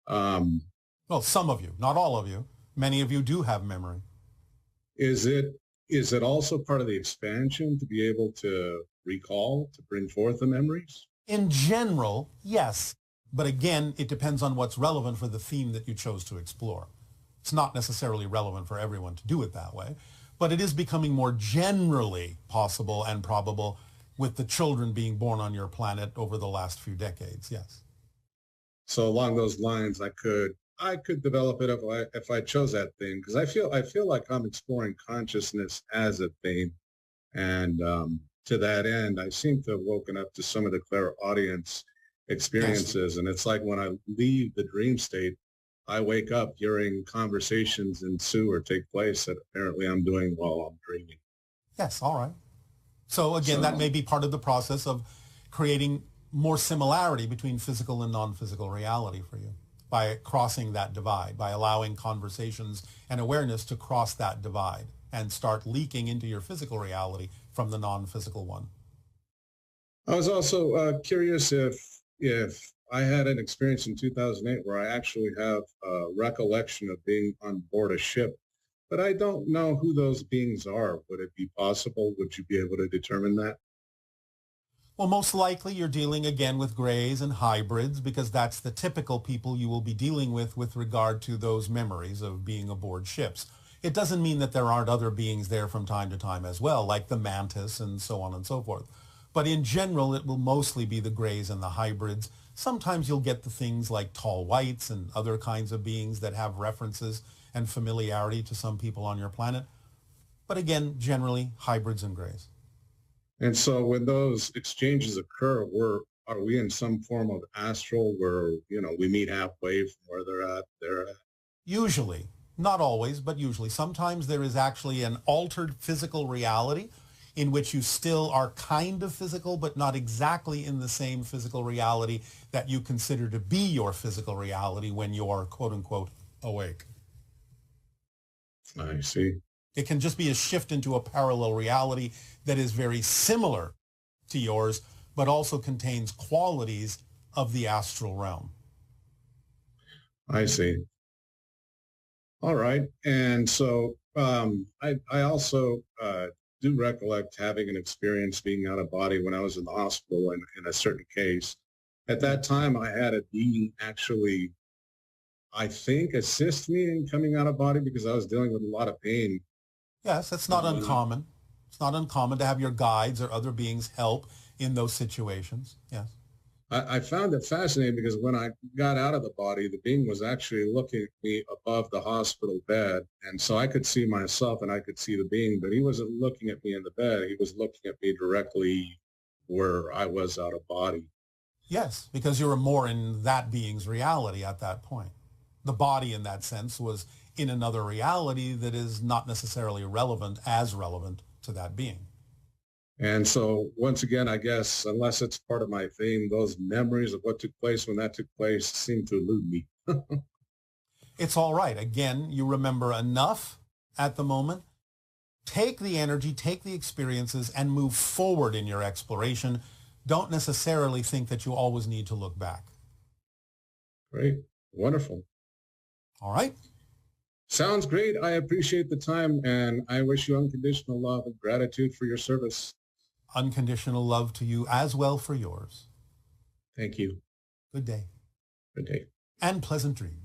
Well, some of you, not all of you. Many of you do have memory. Is it also part of the expansion to be able to recall, to bring forth the memories? In general, yes. But again, it depends on what's relevant for the theme that you chose to explore. It's not necessarily relevant for everyone to do it that way, but it is becoming more generally possible and probable with the children being born on your planet over the last few decades, yes. So along those lines, I could develop it if I chose that theme, because I feel like I'm exploring consciousness as a theme, and to that end, I seem to have woken up to some of the clairaudience experiences, yes. And it's like when I leave the dream state, I wake up hearing conversations ensue or take place that apparently I'm doing while I'm dreaming. Yes, all right. So again, that may be part of the process of creating more similarity between physical and non-physical reality for you by crossing that divide, by allowing conversations and awareness to cross that divide and start leaking into your physical reality from the non-physical one. I was also curious if I had an experience in 2008 where I actually have a recollection of being on board a ship, but I don't know who those beings are. Would it be possible? Would you be able to determine that? Well, most likely you're dealing again with grays and hybrids because that's the typical people you will be dealing with regard to those memories of being aboard ships. It doesn't mean that there aren't other beings there from time to time as well, like the mantis and so on and so forth. But in general, it will mostly be the grays and the hybrids. Sometimes you'll get the things like tall whites and other kinds of beings that have references and familiarity to some people on your planet. But again, generally, hybrids and grays. And so when those exchanges occur, are we in some form of astral where, we meet halfway from where they're at? Usually, not always, but usually. Sometimes there is actually an altered physical reality in which you still are kind of physical, but not exactly in the same physical reality that you consider to be your physical reality when you're, quote unquote, awake. I see. It can just be a shift into a parallel reality that is very similar to yours, but also contains qualities of the astral realm. I see. All right. And so I also do recollect having an experience being out of body when I was in the hospital in a certain case. At that time, I had a being actually, I think, assist me in coming out of body because I was dealing with a lot of pain. Yes, that's not uncommon. It's not uncommon to have your guides or other beings help in those situations. Yes. I found it fascinating because when I got out of the body, the being was actually looking at me above the hospital bed. And so I could see myself and I could see the being, but he wasn't looking at me in the bed. He was looking at me directly where I was out of body. Yes, because you were more in that being's reality at that point. The body in that sense was in another reality that is not necessarily as relevant to that being. And so once again, I guess, unless it's part of my theme, those memories of what took place when that took place seem to elude me. It's all right. Again, you remember enough at the moment. Take the energy, take the experiences, and move forward in your exploration. Don't necessarily think that you always need to look back. Great. Wonderful. All right. Sounds great. I appreciate the time, and I wish you unconditional love and gratitude for your service. Unconditional love to you as well for yours. Thank you. Good day. Good day. And pleasant dreams.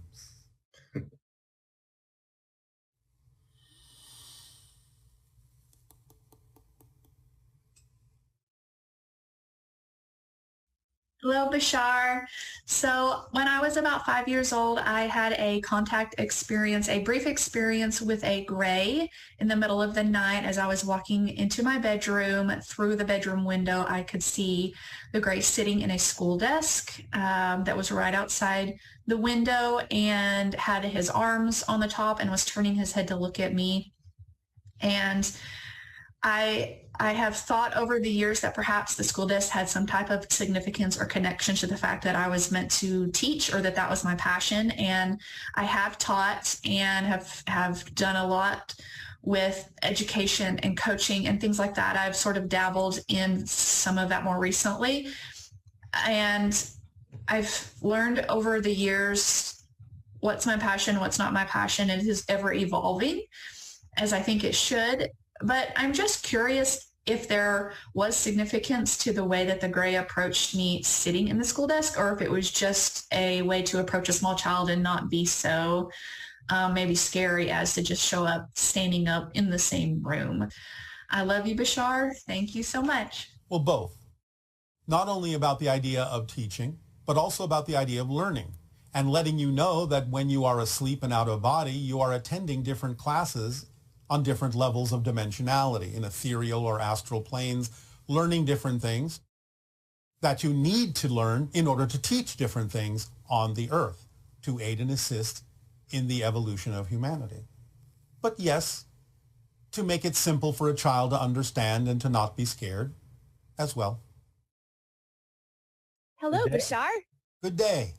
Hello, Bashar. So when I was about 5 years old, I had a contact experience, a brief experience with a gray in the middle of the night. As I was walking into my bedroom, through the bedroom window, I could see the gray sitting in a school desk that was right outside the window and had his arms on the top and was turning his head to look at me. And I have thought over the years that perhaps the school desk had some type of significance or connection to the fact that I was meant to teach, or that was my passion. And I have taught and have done a lot with education and coaching and things like that. I've sort of dabbled in some of that more recently. And I've learned over the years what's my passion, what's not my passion. It is ever evolving, as I think it should. But I'm just curious if there was significance to the way that the gray approached me sitting in the school desk, or if it was just a way to approach a small child and not be so maybe scary as to just show up standing up in the same room. I love you, Bashar. Thank you so much. Well, both. Not only about the idea of teaching, but also about the idea of learning and letting you know that when you are asleep and out of body, you are attending different classes on different levels of dimensionality in ethereal or astral planes, learning different things that you need to learn in order to teach different things on the earth to aid and assist in the evolution of humanity. But yes, to make it simple for a child to understand and to not be scared as well. Hello, Bashar. Good day.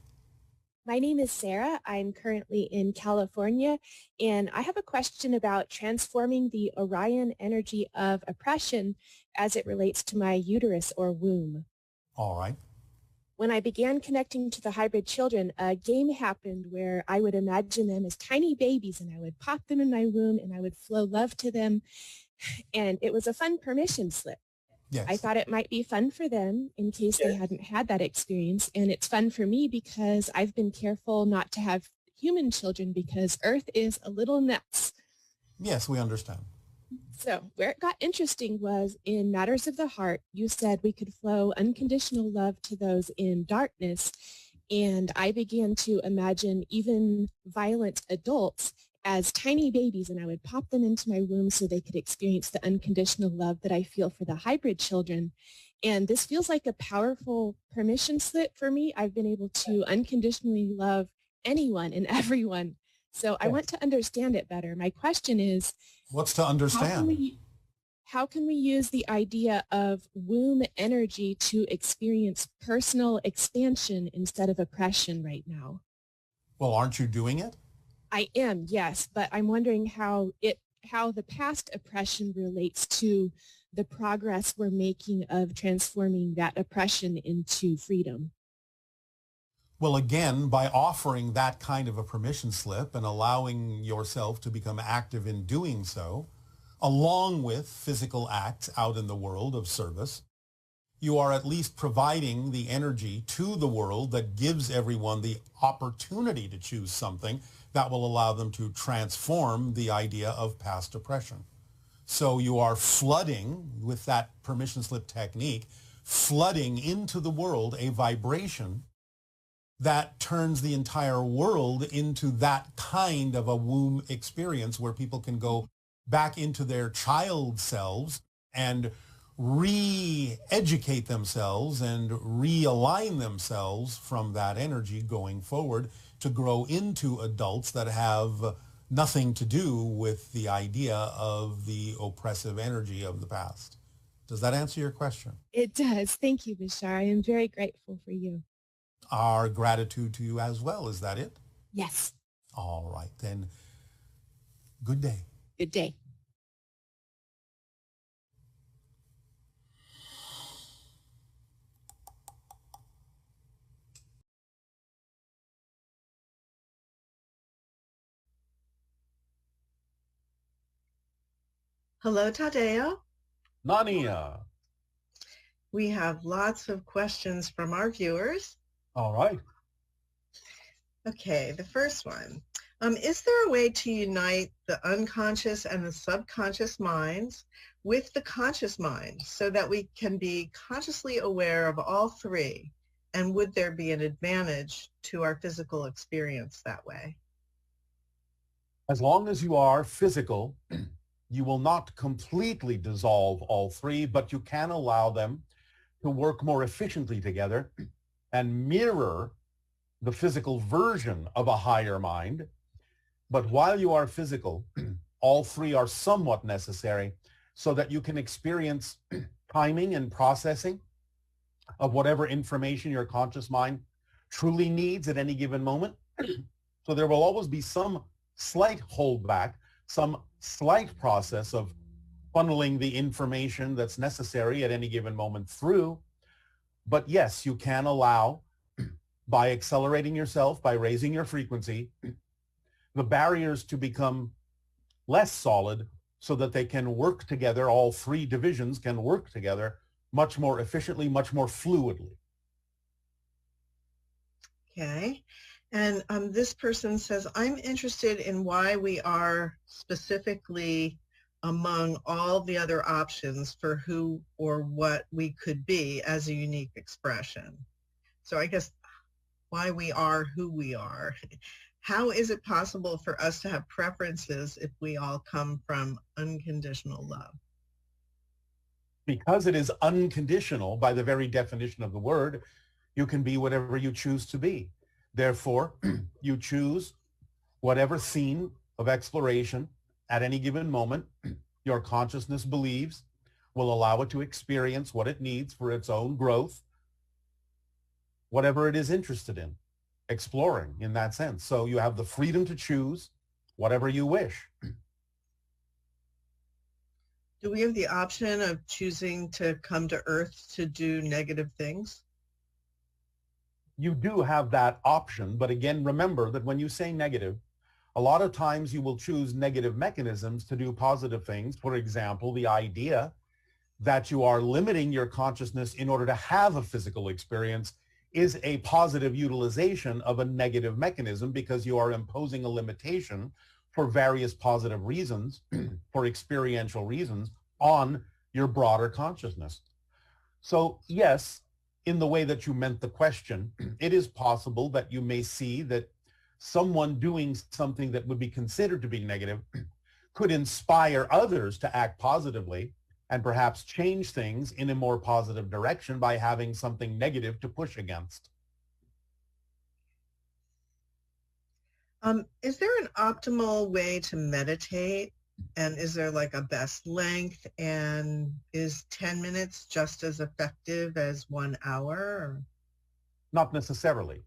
My name is Sarah. I'm currently in California, and I have a question about transforming the Orion energy of oppression as it relates to my uterus or womb. All right. When I began connecting to the hybrid children, a game happened where I would imagine them as tiny babies and I would pop them in my womb and I would flow love to them. And it was a fun permission slip. Yes. I thought it might be fun for them in case they hadn't had that experience. And it's fun for me because I've been careful not to have human children because Earth is a little nuts. Yes, we understand. So where it got interesting was in Matters of the Heart, you said we could flow unconditional love to those in darkness. And I began to imagine even violent adults as tiny babies, and I would pop them into my womb so they could experience the unconditional love that I feel for the hybrid children. And this feels like a powerful permission slip for me. I've been able to unconditionally love anyone and everyone. So I want to understand it better. My question is, what's to understand? How can we use the idea of womb energy to experience personal expansion instead of oppression right now? Well, aren't you doing it? I am, yes, but I'm wondering how the past oppression relates to the progress we're making of transforming that oppression into freedom. Well, again, by offering that kind of a permission slip and allowing yourself to become active in doing so, along with physical acts out in the world of service, you are at least providing the energy to the world that gives everyone the opportunity to choose something that will allow them to transform the idea of past oppression. So you are flooding, with that permission slip technique, flooding into the world a vibration that turns the entire world into that kind of a womb experience where people can go back into their child selves and re-educate themselves and realign themselves from that energy going forward to grow into adults that have nothing to do with the idea of the oppressive energy of the past. Does that answer your question? It does. Thank you, Bashar. I am very grateful for you. Our gratitude to you as well. Is that it? Yes. All right, then. Good day. Good day. Hello, Tadeo. Nania. We have lots of questions from our viewers. All right. Okay, the first one. Is there a way to unite the unconscious and the subconscious minds with the conscious mind so that we can be consciously aware of all three? And would there be an advantage to our physical experience that way? As long as you are physical, you will not completely dissolve all three, but you can allow them to work more efficiently together and mirror the physical version of a higher mind. But while you are physical, all three are somewhat necessary so that you can experience timing and processing of whatever information your conscious mind truly needs at any given moment. So there will always be some slight holdback, some slight process of funneling the information that's necessary at any given moment through. But yes, you can allow, by accelerating yourself, by raising your frequency, the barriers to become less solid so that they can work together, all three divisions can work together much more efficiently, much more fluidly. Okay. And this person says, I'm interested in why we are specifically among all the other options for who or what we could be as a unique expression. So I guess why we are who we are. How is it possible for us to have preferences if we all come from unconditional love? Because it is unconditional by the very definition of the word, you can be whatever you choose to be. Therefore, you choose whatever theme of exploration at any given moment your consciousness believes will allow it to experience what it needs for its own growth, whatever it is interested in exploring in that sense. So you have the freedom to choose whatever you wish. Do we have the option of choosing to come to Earth to do negative things? You do have that option, but again, remember that when you say negative, a lot of times you will choose negative mechanisms to do positive things. For example, the idea that you are limiting your consciousness in order to have a physical experience is a positive utilization of a negative mechanism, because you are imposing a limitation for various positive reasons, for experiential reasons, on your broader consciousness. So yes, in the way that you meant the question, it is possible that you may see that someone doing something that would be considered to be negative could inspire others to act positively and perhaps change things in a more positive direction by having something negative to push against. Is there an optimal way to meditate? And is there like a best length? And is 10 minutes just as effective as 1 hour? Or? Not necessarily.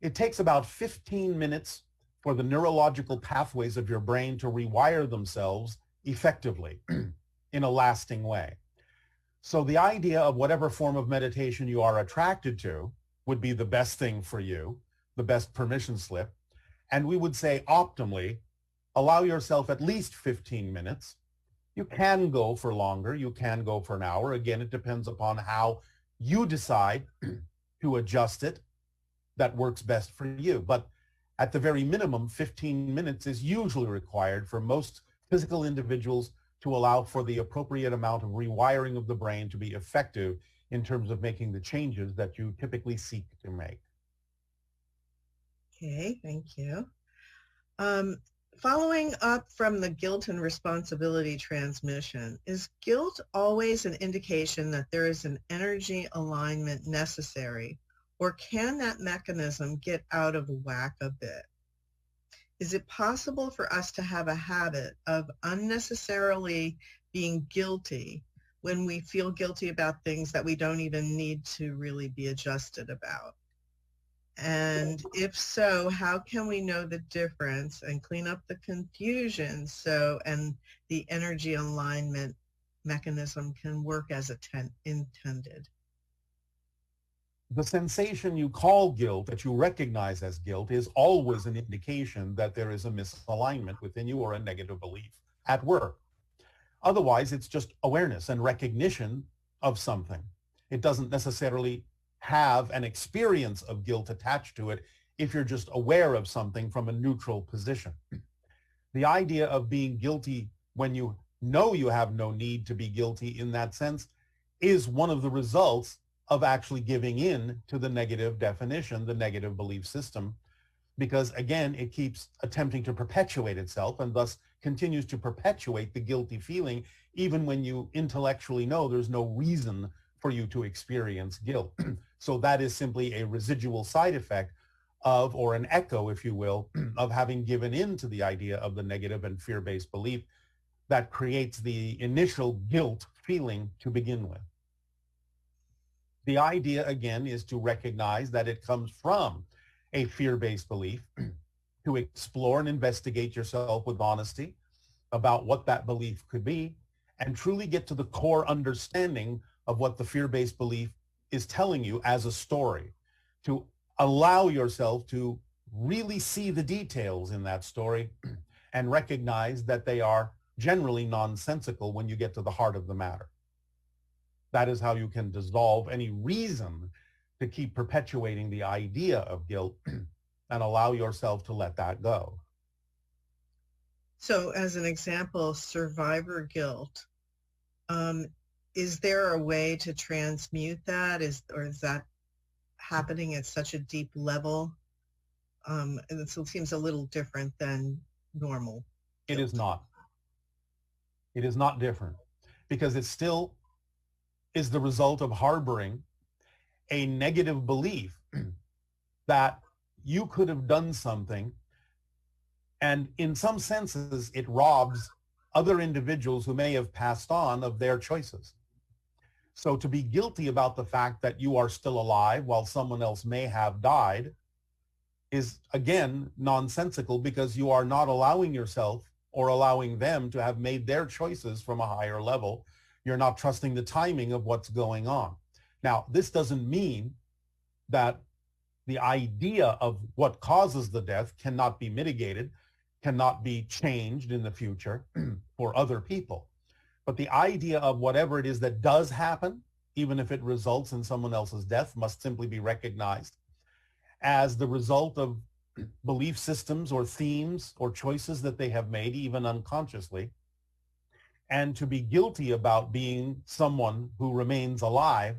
It takes about 15 minutes for the neurological pathways of your brain to rewire themselves effectively in a lasting way. So the idea of whatever form of meditation you are attracted to would be the best thing for you, the best permission slip. And we would say optimally, allow yourself at least 15 minutes. You can go for longer. You can go for an hour. Again, it depends upon how you decide to adjust it that works best for you. But at the very minimum, 15 minutes is usually required for most physical individuals to allow for the appropriate amount of rewiring of the brain to be effective in terms of making the changes that you typically seek to make. Okay, thank you. Following up from the guilt and responsibility transmission, is guilt always an indication that there is an energy alignment necessary, or can that mechanism get out of whack a bit? Is it possible for us to have a habit of unnecessarily being guilty when we feel guilty about things that we don't even need to really be adjusted about? And if so, how can we know the difference and clean up the confusion and the energy alignment mechanism can work as intended? The sensation you call guilt, that you recognize as guilt, is always an indication that there is a misalignment within you or a negative belief at work. Otherwise, it's just awareness and recognition of something. It doesn't necessarily have an experience of guilt attached to it if you're just aware of something from a neutral position. The idea of being guilty when you know you have no need to be guilty in that sense is one of the results of actually giving in to the negative definition, the negative belief system, because again, it keeps attempting to perpetuate itself and thus continues to perpetuate the guilty feeling, even when you intellectually know there's no reason for you to experience guilt. So that is simply a residual side effect of, or an echo, if you will, of having given in to the idea of the negative and fear-based belief that creates the initial guilt feeling to begin with. The idea, again, is to recognize that it comes from a fear-based belief, to explore and investigate yourself with honesty about what that belief could be, and truly get to the core understanding of what the fear-based belief is telling you as a story, to allow yourself to really see the details in that story and recognize that they are generally nonsensical when you get to the heart of the matter. That is how you can dissolve any reason to keep perpetuating the idea of guilt and allow yourself to let that go. So as an example, survivor guilt, is there a way to transmute that? Or is that happening at such a deep level? And it seems a little different than normal guilt. It is not. It is not different, because it still is the result of harboring a negative belief that you could have done something, and in some senses it robs other individuals who may have passed on of their choices. So to be guilty about the fact that you are still alive while someone else may have died is, again, nonsensical, because you are not allowing yourself or allowing them to have made their choices from a higher level. You're not trusting the timing of what's going on. Now, this doesn't mean that the idea of what causes the death cannot be mitigated, cannot be changed in the future for other people. But the idea of whatever it is that does happen, even if it results in someone else's death, must simply be recognized as the result of belief systems or themes or choices that they have made, even unconsciously. And to be guilty about being someone who remains alive,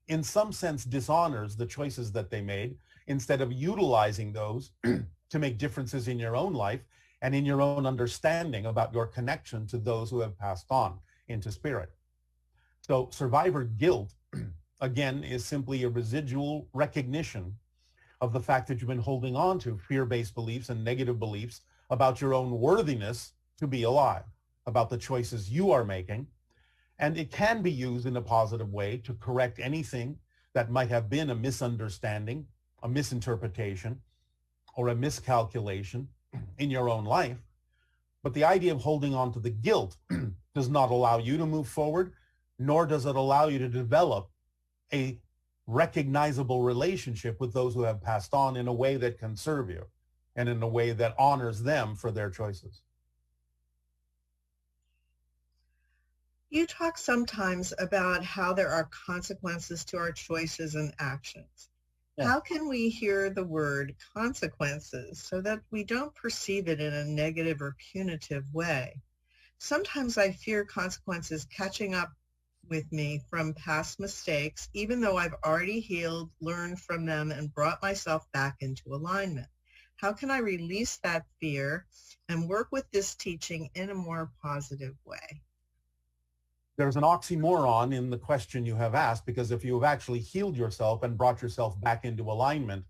in some sense dishonors the choices that they made, instead of utilizing those to make differences in your own life and in your own understanding about your connection to those who have passed on into spirit. So survivor guilt, again, is simply a residual recognition of the fact that you've been holding on to fear-based beliefs and negative beliefs about your own worthiness to be alive, about the choices you are making. And it can be used in a positive way to correct anything that might have been a misunderstanding, a misinterpretation, or a miscalculation in your own life. But the idea of holding on to the guilt does not allow you to move forward, nor does it allow you to develop a recognizable relationship with those who have passed on in a way that can serve you and in a way that honors them for their choices. You talk sometimes about how there are consequences to our choices and actions. Yeah. How can we hear the word consequences so that we don't perceive it in a negative or punitive way? Sometimes I fear consequences catching up with me from past mistakes, even though I've already healed, learned from them, and brought myself back into alignment. How can I release that fear and work with this teaching in a more positive way? There's an oxymoron in the question you have asked, because if you have actually healed yourself and brought yourself back into alignment,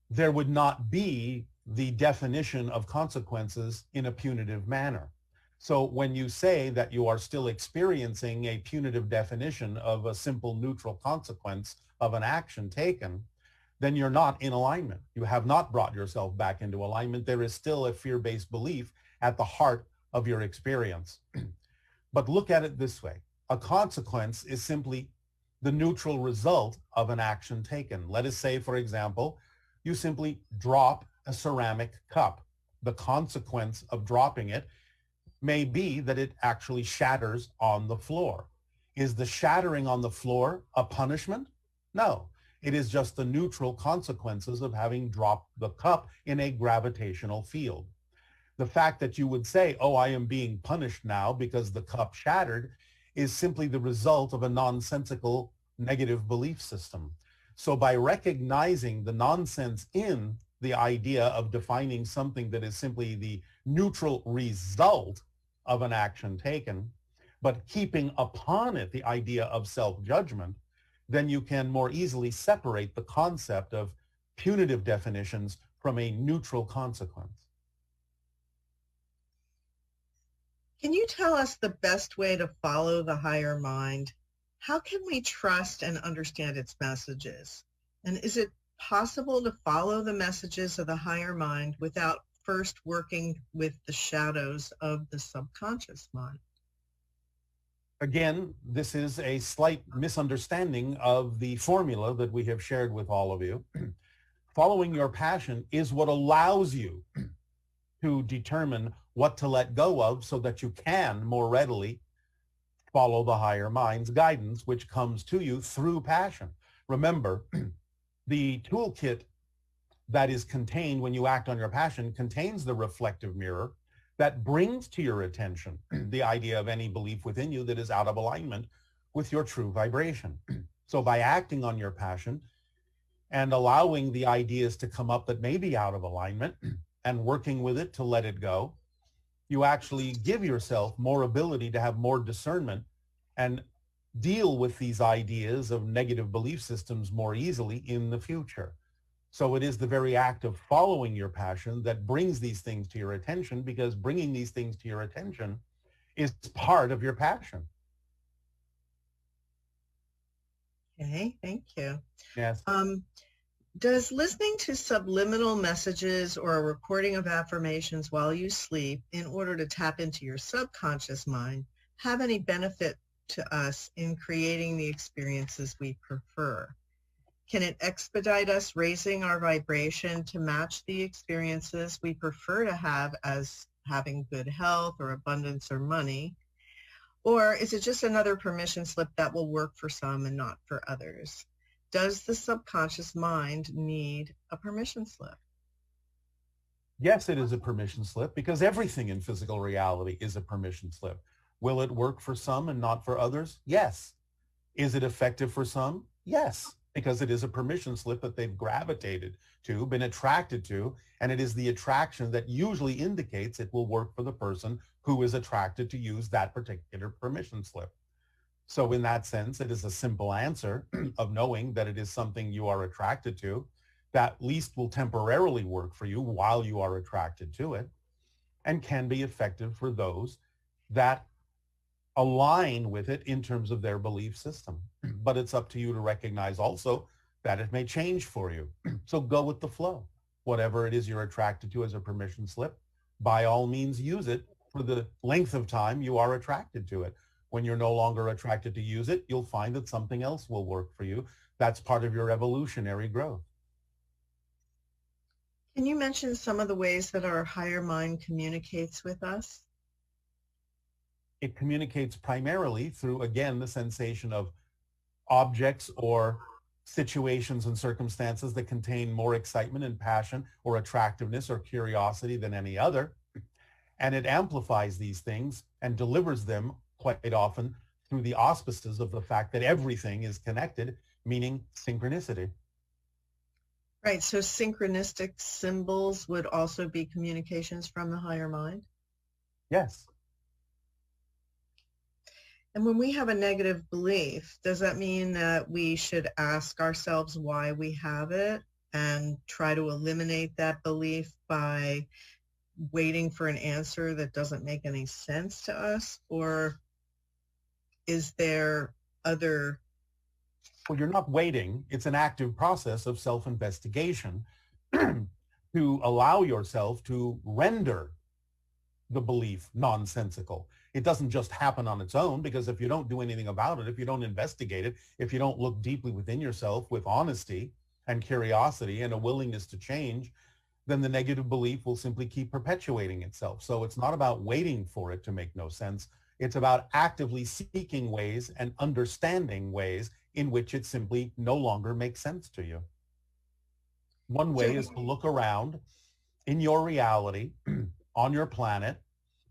there would not be the definition of consequences in a punitive manner. So when you say that you are still experiencing a punitive definition of a simple neutral consequence of an action taken, then you're not in alignment. You have not brought yourself back into alignment. There is still a fear-based belief at the heart of your experience. But look at it this way. A consequence is simply the neutral result of an action taken. Let us say, for example, you simply drop a ceramic cup. The consequence of dropping it may be that it actually shatters on the floor. Is the shattering on the floor a punishment? No. It is just the neutral consequences of having dropped the cup in a gravitational field. The fact that you would say, oh, I am being punished now because the cup shattered, is simply the result of a nonsensical negative belief system. So by recognizing the nonsense in the idea of defining something that is simply the neutral result of an action taken, but keeping upon it the idea of self-judgment, then you can more easily separate the concept of punitive definitions from a neutral consequence. Can you tell us the best way to follow the higher mind? How can we trust and understand its messages? And is it possible to follow the messages of the higher mind without first working with the shadows of the subconscious mind? Again, this is a slight misunderstanding of the formula that we have shared with all of you. Following your passion is what allows you to determine what to let go of so that you can more readily follow the higher mind's guidance, which comes to you through passion. Remember, the toolkit that is contained when you act on your passion contains the reflective mirror that brings to your attention the idea of any belief within you that is out of alignment with your true vibration. So by acting on your passion and allowing the ideas to come up that may be out of alignment and working with it to let it go, you actually give yourself more ability to have more discernment and deal with these ideas of negative belief systems more easily in the future. So it is the very act of following your passion that brings these things to your attention, because bringing these things to your attention is part of your passion. Okay, thank you. Yes. Does listening to subliminal messages or a recording of affirmations while you sleep in order to tap into your subconscious mind have any benefit to us in creating the experiences we prefer? Can it expedite us raising our vibration to match the experiences we prefer to have, as having good health or abundance or money? Or is it just another permission slip that will work for some and not for others? Does the subconscious mind need a permission slip? Yes, it is a permission slip, because everything in physical reality is a permission slip. Will it work for some and not for others? Yes. Is it effective for some? Yes, because it is a permission slip that they've gravitated to, been attracted to, and it is the attraction that usually indicates it will work for the person who is attracted to use that particular permission slip. So in that sense, it is a simple answer of knowing that it is something you are attracted to, that at least will temporarily work for you while you are attracted to it, and can be effective for those that align with it in terms of their belief system. But it's up to you to recognize also that it may change for you. So go with the flow. Whatever it is you're attracted to as a permission slip, by all means use it for the length of time you are attracted to it. When you're no longer attracted to use it, you'll find that something else will work for you. That's part of your evolutionary growth. Can you mention some of the ways that our higher mind communicates with us? It communicates primarily through, again, the sensation of objects or situations and circumstances that contain more excitement and passion or attractiveness or curiosity than any other. And it amplifies these things and delivers them quite often through the auspices of the fact that everything is connected, meaning synchronicity. Right, so synchronistic symbols would also be communications from the higher mind? Yes. And when we have a negative belief, does that mean that we should ask ourselves why we have it and try to eliminate that belief by waiting for an answer that doesn't make any sense to us? Or is there other... Well, you're not waiting. It's an active process of self-investigation to allow yourself to render the belief nonsensical. It doesn't just happen on its own, because if you don't do anything about it, if you don't investigate it, if you don't look deeply within yourself with honesty and curiosity and a willingness to change, then the negative belief will simply keep perpetuating itself. So it's not about waiting for it to make no sense. It's about actively seeking ways and understanding ways in which it simply no longer makes sense to you. One way is to look around in your reality, on your planet,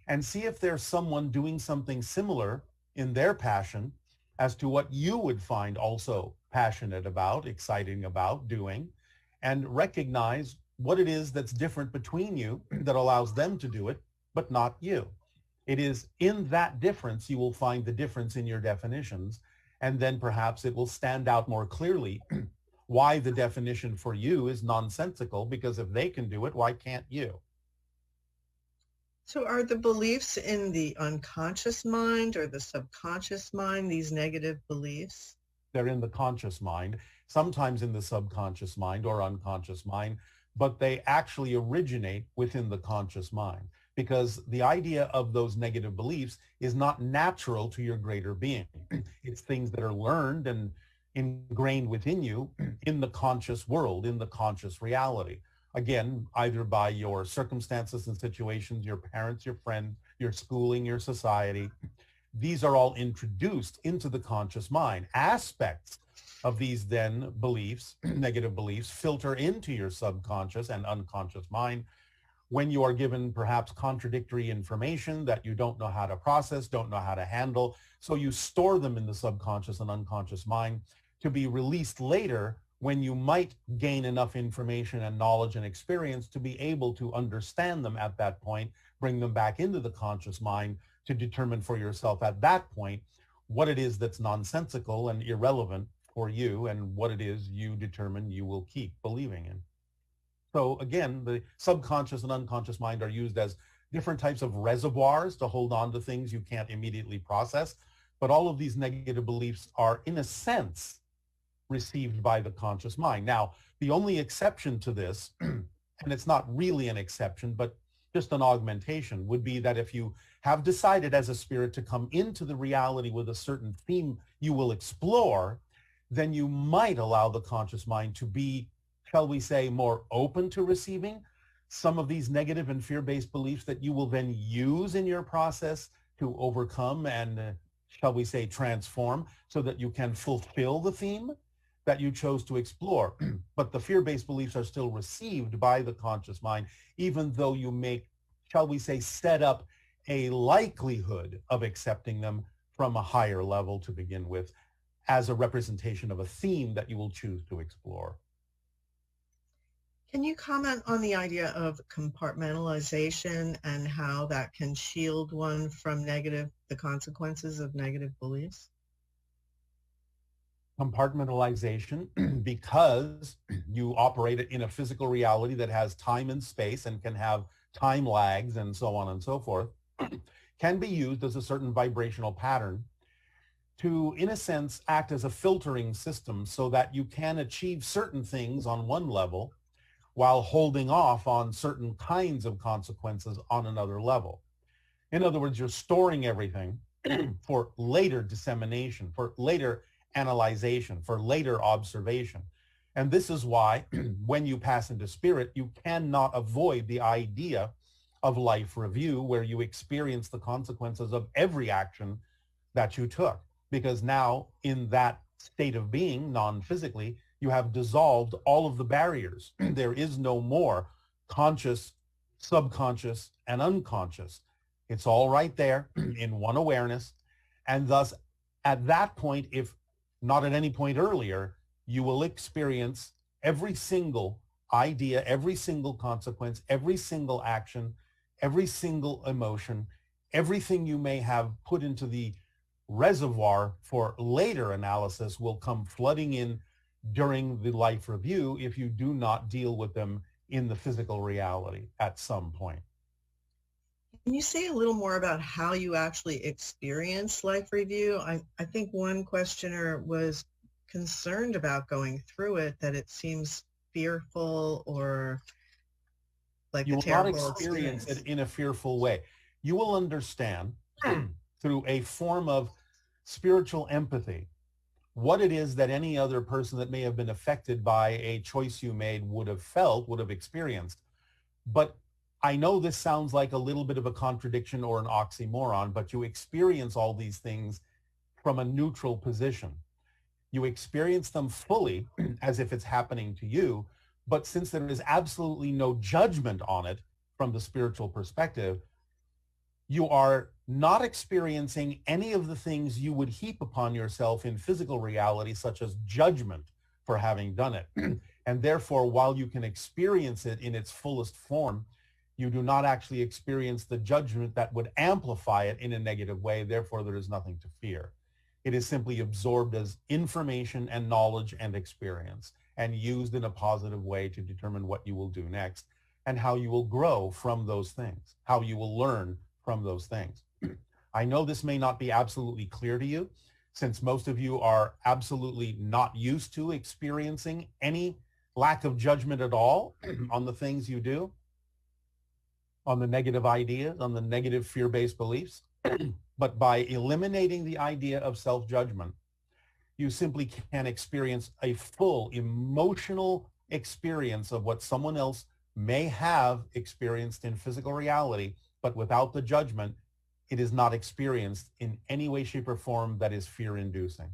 and see if there's someone doing something similar in their passion as to what you would find also passionate about, exciting about doing, and recognize what it is that's different between you that allows them to do it, but not you. It is in that difference you will find the difference in your definitions, and then perhaps it will stand out more clearly why the definition for you is nonsensical, because if they can do it, why can't you? So are the beliefs in the unconscious mind or the subconscious mind, these negative beliefs? They're in the conscious mind, sometimes in the subconscious mind or unconscious mind, but they actually originate within the conscious mind, because the idea of those negative beliefs is not natural to your greater being. It's things that are learned and ingrained within you in the conscious world, in the conscious reality. Again, either by your circumstances and situations, your parents, your friends, your schooling, your society. These are all introduced into the conscious mind. Aspects of these then beliefs, negative beliefs, filter into your subconscious and unconscious mind when you are given perhaps contradictory information that you don't know how to process, don't know how to handle. So you store them in the subconscious and unconscious mind to be released later when you might gain enough information and knowledge and experience to be able to understand them at that point, bring them back into the conscious mind to determine for yourself at that point what it is that's nonsensical and irrelevant for you and what it is you determine you will keep believing in. So again, the subconscious and unconscious mind are used as different types of reservoirs to hold on to things you can't immediately process. But all of these negative beliefs are, in a sense, received by the conscious mind. Now, the only exception to this, and it's not really an exception, but just an augmentation, would be that if you have decided as a spirit to come into the reality with a certain theme you will explore, then you might allow the conscious mind to be, shall we say, more open to receiving some of these negative and fear-based beliefs that you will then use in your process to overcome and, shall we say, transform, so that you can fulfill the theme that you chose to explore. But the fear-based beliefs are still received by the conscious mind, even though you make, shall we say, set up a likelihood of accepting them from a higher level to begin with, as a representation of a theme that you will choose to explore. Can you comment on the idea of compartmentalization and how that can shield one from the consequences of negative beliefs? Compartmentalization, because you operate in a physical reality that has time and space and can have time lags and so on and so forth, can be used as a certain vibrational pattern to, in a sense, act as a filtering system so that you can achieve certain things on one level while holding off on certain kinds of consequences on another level. In other words, you're storing everything for later dissemination, for later analyzation, for later observation. And this is why when you pass into spirit, you cannot avoid the idea of life review, where you experience the consequences of every action that you took. Because now in that state of being, non-physically, you have dissolved all of the barriers. There is no more conscious, subconscious, and unconscious. It's all right there in one awareness. And thus, at that point, if not at any point earlier, you will experience every single idea, every single consequence, every single action, every single emotion, everything you may have put into the reservoir for later analysis will come flooding in during the life review if you do not deal with them in the physical reality at some point. Can you say a little more about how you actually experience life review? I think one questioner was concerned about going through it, that it seems fearful or like you a will terrible not experience experience. it in a fearful way. You will understand through a form of spiritual empathy what it is that any other person that may have been affected by a choice you made would have felt, would have experienced. But I know this sounds like a little bit of a contradiction or an oxymoron, but you experience all these things from a neutral position. You experience them fully as if it's happening to you, but since there is absolutely no judgment on it from the spiritual perspective, you are not experiencing any of the things you would heap upon yourself in physical reality, such as judgment for having done it. And therefore, while you can experience it in its fullest form, you do not actually experience the judgment that would amplify it in a negative way. Therefore, there is nothing to fear. It is simply absorbed as information and knowledge and experience, and used in a positive way to determine what you will do next and how you will grow from those things, how you will learn from those things. I know this may not be absolutely clear to you, since most of you are absolutely not used to experiencing any lack of judgment at all on the things you do, on the negative ideas, on the negative fear-based beliefs. But by eliminating the idea of self-judgment, you simply can experience a full emotional experience of what someone else may have experienced in physical reality, but without the judgment, it is not experienced in any way, shape, or form that is fear-inducing.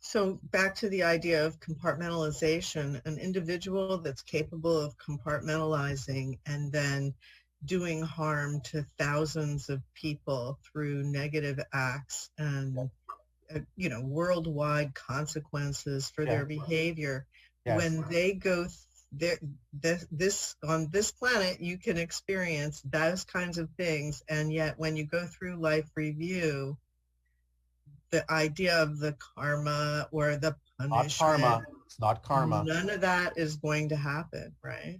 So back to the idea of compartmentalization, an individual that's capable of compartmentalizing and then doing harm to thousands of people through negative acts and worldwide consequences for their behavior. Yes. When they go on this planet, you can experience those kinds of things, and yet when you go through life review, the idea of the karma or the punishment, It's not karma. None of that is going to happen, right?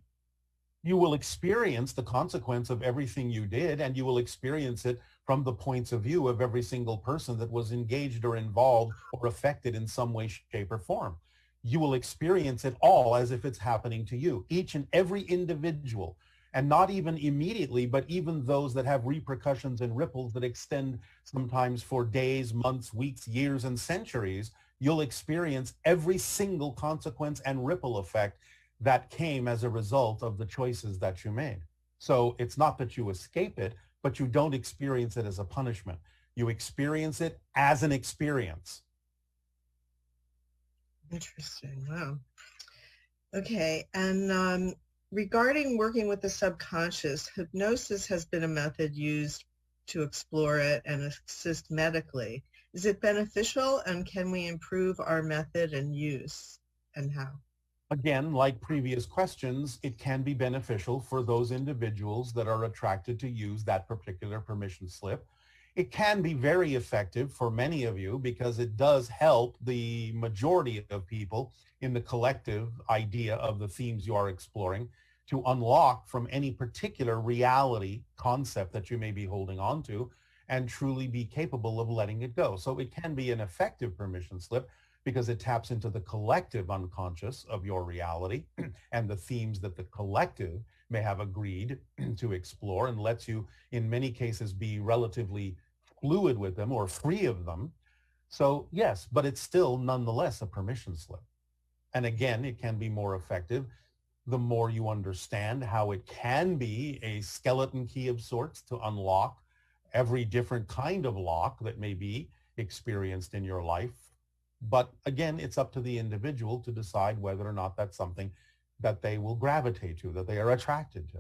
You will experience the consequence of everything you did, and you will experience it from the points of view of every single person that was engaged or involved or affected in some way, shape, or form. You will experience it all as if it's happening to you, each and every individual, and not even immediately, but even those that have repercussions and ripples that extend sometimes for days, months, weeks, years, and centuries. You'll experience every single consequence and ripple effect that came as a result of the choices that you made. So it's not that you escape it, but you don't experience it as a punishment. You experience it as an experience. Interesting. Wow. Okay. And regarding working with the subconscious, hypnosis has been a method used to explore it and assist medically. Is it beneficial, and can we improve our method and use, and how? Again, like previous questions, it can be beneficial for those individuals that are attracted to use that particular permission slip. It can be very effective for many of you because it does help the majority of people in the collective idea of the themes you are exploring to unlock from any particular reality concept that you may be holding on to and truly be capable of letting it go. So it can be an effective permission slip because it taps into the collective unconscious of your reality and the themes that the collective may have agreed to explore, and lets you, in many cases, be relatively fluid with them or free of them. So yes, but it's still nonetheless a permission slip. And again, it can be more effective the more you understand how it can be a skeleton key of sorts to unlock every different kind of lock that may be experienced in your life. But again, it's up to the individual to decide whether or not that's something that they will gravitate to, that they are attracted to.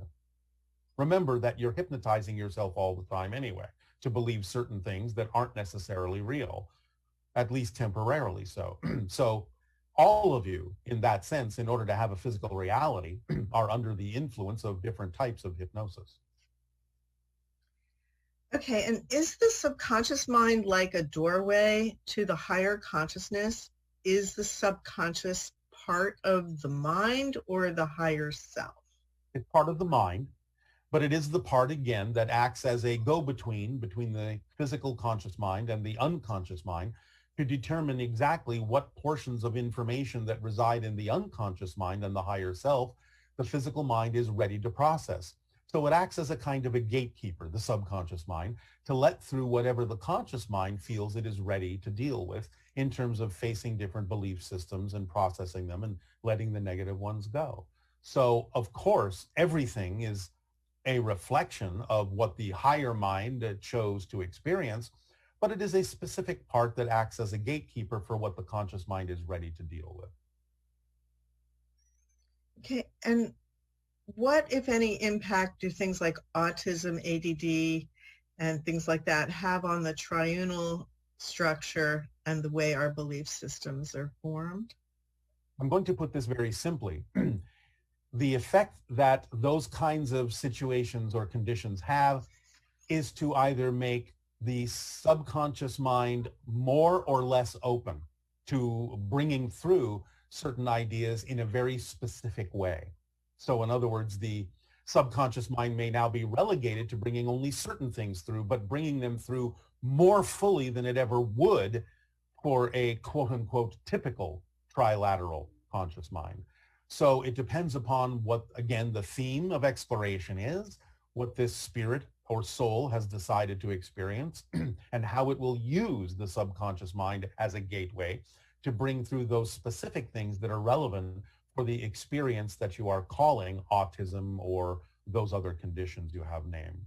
Remember that you're hypnotizing yourself all the time anyway to believe certain things that aren't necessarily real, at least temporarily so. So all of you, in that sense, in order to have a physical reality, are under the influence of different types of hypnosis. Okay, and is the subconscious mind like a doorway to the higher consciousness? Is the subconscious part of the mind or the higher self? It's part of the mind, but it is the part, again, that acts as a go-between between the physical conscious mind and the unconscious mind to determine exactly what portions of information that reside in the unconscious mind and the higher self the physical mind is ready to process. So it acts as a kind of a gatekeeper, the subconscious mind, to let through whatever the conscious mind feels it is ready to deal with in terms of facing different belief systems and processing them and letting the negative ones go. So, of course, everything is a reflection of what the higher mind chose to experience, but it is a specific part that acts as a gatekeeper for what the conscious mind is ready to deal with. Okay, and what, if any, impact do things like autism, ADD, and things like that have on the triunal structure and the way our belief systems are formed? I'm going to put this very simply. The effect that those kinds of situations or conditions have is to either make the subconscious mind more or less open to bringing through certain ideas in a very specific way. So in other words, the subconscious mind may now be relegated to bringing only certain things through, but bringing them through more fully than it ever would for a quote unquote typical trilateral conscious mind. So it depends upon what, again, the theme of exploration is, what this spirit or soul has decided to experience, and how it will use the subconscious mind as a gateway to bring through those specific things that are relevant for the experience that you are calling autism or those other conditions you have named.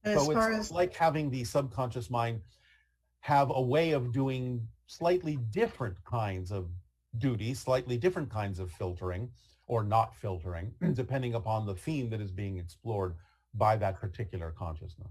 So it's like having the subconscious mind have a way of doing slightly different kinds of duties, slightly different kinds of filtering or not filtering, depending upon the theme that is being explored by that particular consciousness.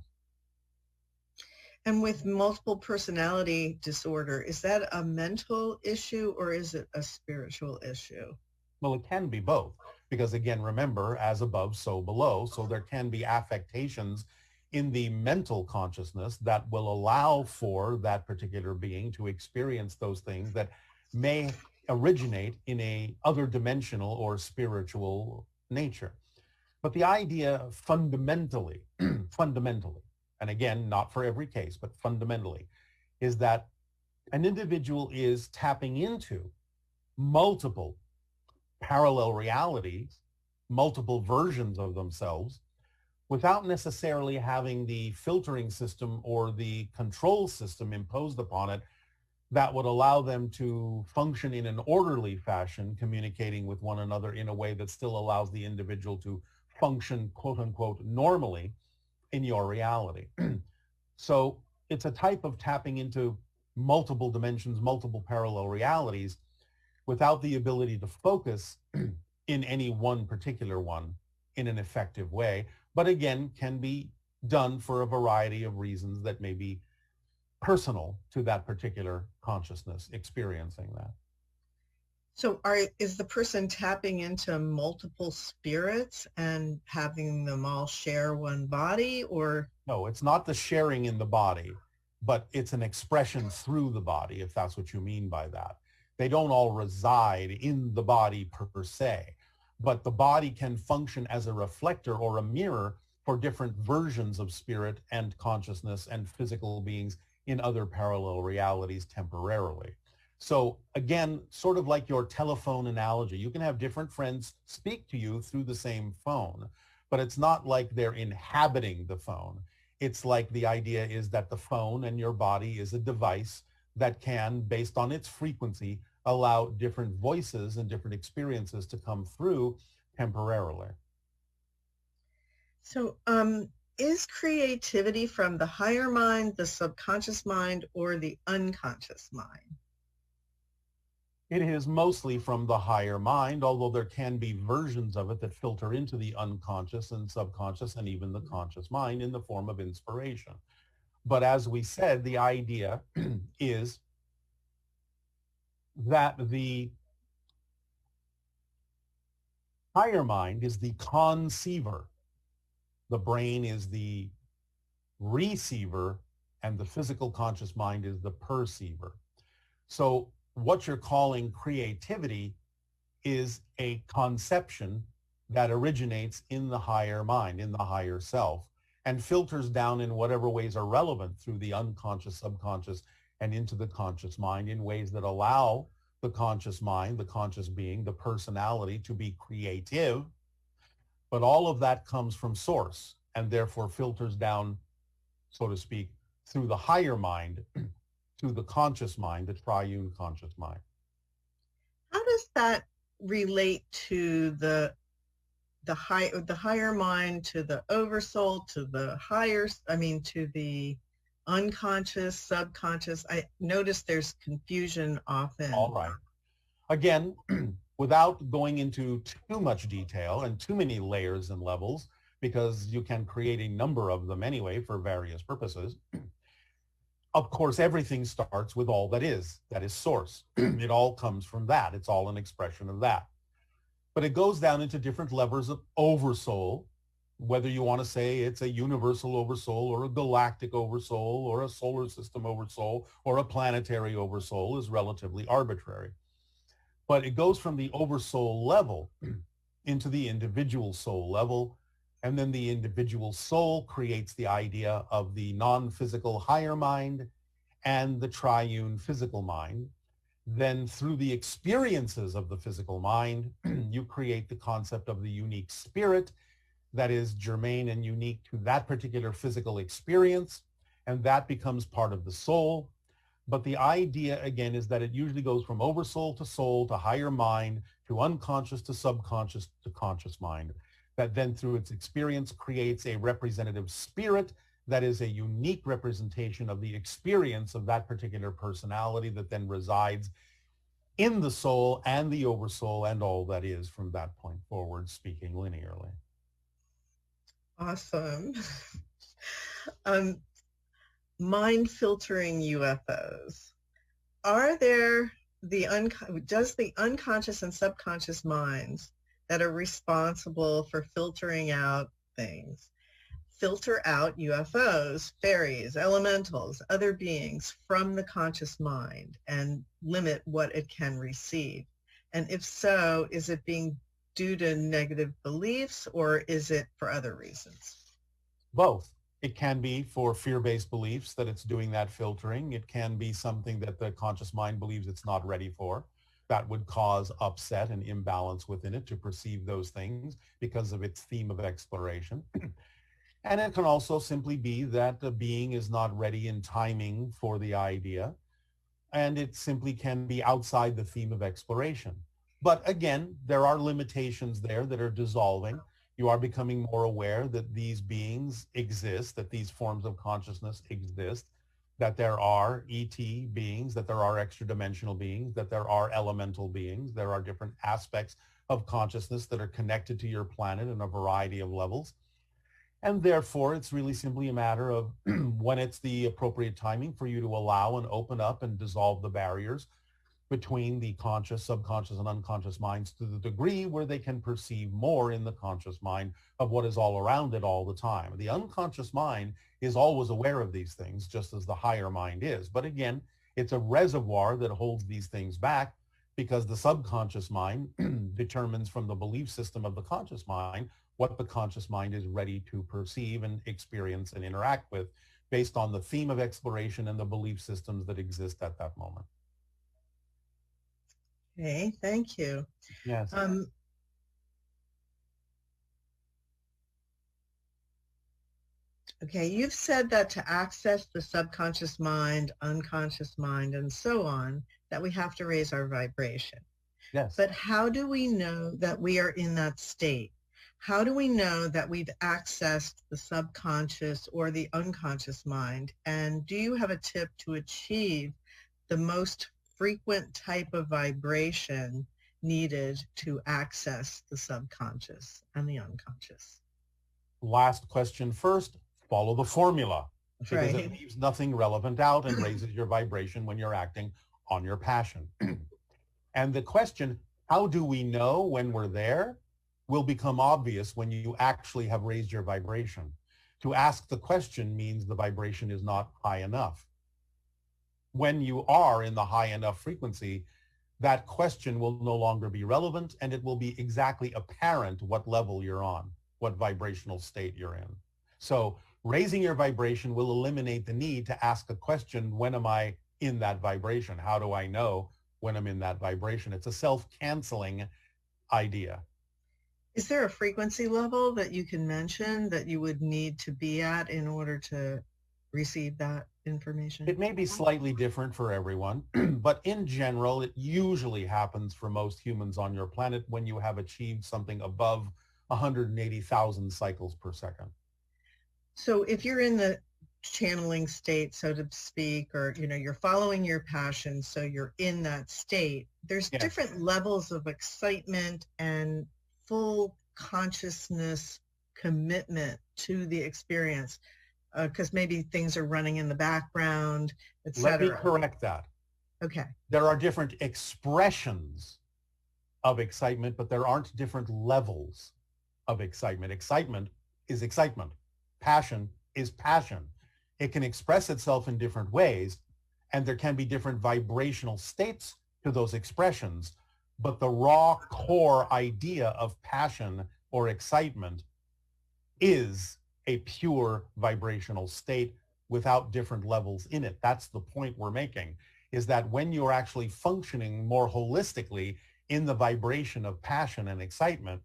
And with multiple personality disorder, is that a mental issue or is it a spiritual issue? Well, it can be both, because again, remember, as above, so below. So there can be affectations in the mental consciousness that will allow for that particular being to experience those things that may originate in a other dimensional or spiritual nature. But the idea fundamentally and again, not for every case, but fundamentally, is that an individual is tapping into multiple parallel realities, multiple versions of themselves, without necessarily having the filtering system or the control system imposed upon it that would allow them to function in an orderly fashion, communicating with one another in a way that still allows the individual to function, quote unquote, normally in your reality. So it's a type of tapping into multiple dimensions, multiple parallel realities, without the ability to focus in any one particular one in an effective way, but again, can be done for a variety of reasons that may be personal to that particular consciousness experiencing that. So is the person tapping into multiple spirits and having them all share one body, or? No, it's not the sharing in the body, but it's an expression through the body, if that's what you mean by that. They don't all reside in the body per se, but the body can function as a reflector or a mirror for different versions of spirit and consciousness and physical beings in other parallel realities temporarily. So again, sort of like your telephone analogy, you can have different friends speak to you through the same phone, but it's not like they're inhabiting the phone. It's like the idea is that the phone and your body is a device that can, based on its frequency, allow different voices and different experiences to come through temporarily. So is creativity from the higher mind, the subconscious mind, or the unconscious mind? It is mostly from the higher mind, although there can be versions of it that filter into the unconscious and subconscious and even the conscious mind in the form of inspiration. But as we said, the idea is that the higher mind is the conceiver. The brain is the receiver, and the physical conscious mind is the perceiver. So what you're calling creativity is a conception that originates in the higher mind, in the higher self, and filters down in whatever ways are relevant through the unconscious, subconscious, and into the conscious mind in ways that allow the conscious mind, the conscious being, the personality to be creative. But all of that comes from source and therefore filters down, so to speak, through the higher mind to the conscious mind, the triune conscious mind. How does that relate to the higher mind, to the oversoul, to the higher, to the unconscious, subconscious? I notice there's confusion often. All right. Again, without going into too much detail and too many layers and levels, because you can create a number of them anyway for various purposes. Of course, everything starts with all that is source. It all comes from that. It's all an expression of that. But it goes down into different levels of oversoul, whether you want to say it's a universal oversoul or a galactic oversoul or a solar system oversoul or a planetary oversoul is relatively arbitrary. But it goes from the oversoul level into the individual soul level, and then the individual soul creates the idea of the non-physical higher mind and the triune physical mind. Then through the experiences of the physical mind, you create the concept of the unique spirit that is germane and unique to that particular physical experience, and that becomes part of the soul. But the idea, again, is that it usually goes from oversoul to higher mind, to unconscious to subconscious to conscious mind, that then through its experience creates a representative spirit that is a unique representation of the experience of that particular personality that then resides in the soul and the oversoul and all that is from that point forward, speaking linearly. Awesome. Mind filtering UFOs. Are there does the unconscious and subconscious minds that are responsible for filtering out things filter out UFOs, fairies, elementals, other beings from the conscious mind and limit what it can receive? And if so, is it being due to negative beliefs or is it for other reasons? Both. It can be for fear-based beliefs that it's doing that filtering. It can be something that the conscious mind believes it's not ready for. That would cause upset and imbalance within it to perceive those things because of its theme of exploration. And it can also simply be that the being is not ready in timing for the idea. And it simply can be outside the theme of exploration. But again, there are limitations there that are dissolving. You are becoming more aware that these beings exist, that these forms of consciousness exist, that there are ET beings, that there are extra-dimensional beings, that there are elemental beings. There are different aspects of consciousness that are connected to your planet in a variety of levels. And therefore, it's really simply a matter of when it's the appropriate timing for you to allow and open up and dissolve the barriers between the conscious, subconscious, and unconscious minds to the degree where they can perceive more in the conscious mind of what is all around it all the time. The unconscious mind is always aware of these things, just as the higher mind is. But again, it's a reservoir that holds these things back because the subconscious mind determines from the belief system of the conscious mind what the conscious mind is ready to perceive and experience and interact with based on the theme of exploration and the belief systems that exist at that moment. Okay, thank you. Yes. Okay, you've said that to access the subconscious mind, unconscious mind, and so on, that we have to raise our vibration. Yes. But how do we know that we are in that state? How do we know that we've accessed the subconscious or the unconscious mind? And do you have a tip to achieve the most frequent type of vibration needed to access the subconscious and the unconscious? Last question first, follow the formula. Because Right. it leaves nothing relevant out and raises your vibration when you're acting on your passion. And the question, how do we know when we're there, will become obvious when you actually have raised your vibration. To ask the question means the vibration is not high enough. When you are in the high enough frequency, that question will no longer be relevant, and it will be exactly apparent what level you're on, what vibrational state you're in. So raising your vibration will eliminate the need to ask a question, when am I in that vibration? How do I know when I'm in that vibration? It's a self-canceling idea. Is there a frequency level that you can mention that you would need to be at in order to receive that information? It may be slightly different for everyone, but in general, it usually happens for most humans on your planet when you have achieved something above 180,000 cycles per second. So if you're in the channeling state, so to speak, or you're following your passion, so you're in that state, there's different levels of excitement and full consciousness commitment to the experience, because maybe things are running in the background, etc. Let me correct that. Okay. There are different expressions of excitement, but there aren't different levels of excitement. Excitement is excitement. Passion is passion. It can express itself in different ways, and there can be different vibrational states to those expressions, but the raw core idea of passion or excitement is a pure vibrational state without different levels in it. That's the point we're making, is that when you're actually functioning more holistically in the vibration of passion and excitement,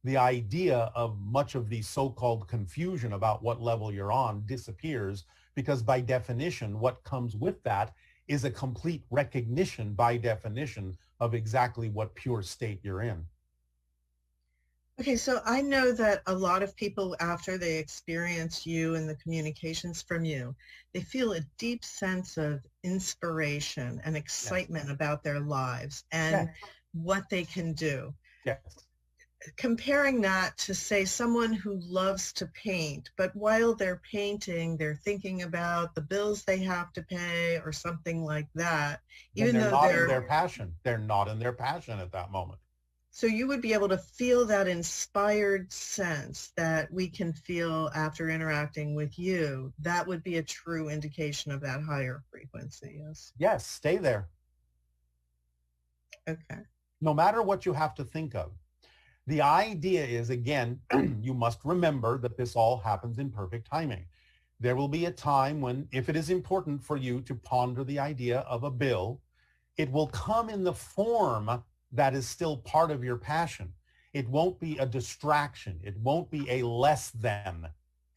the idea of much of the so-called confusion about what level you're on disappears, because by definition, what comes with that is a complete recognition by definition of exactly what pure state you're in. Okay, so I know that a lot of people, after they experience you and the communications from you, they feel a deep sense of inspiration and excitement about their lives and what they can do. Yes. Comparing that to, say, someone who loves to paint, but while they're painting, they're thinking about the bills they have to pay or something like that. Even though they're not in their passion. They're not in their passion at that moment. So you would be able to feel that inspired sense that we can feel after interacting with you. That would be a true indication of that higher frequency, yes? Yes, stay there. Okay. No matter what you have to think of. The idea is, again, you must remember that this all happens in perfect timing. There will be a time when, if it is important for you to ponder the idea of a bill, it will come in the form that is still part of your passion. It won't be a distraction. It won't be a less than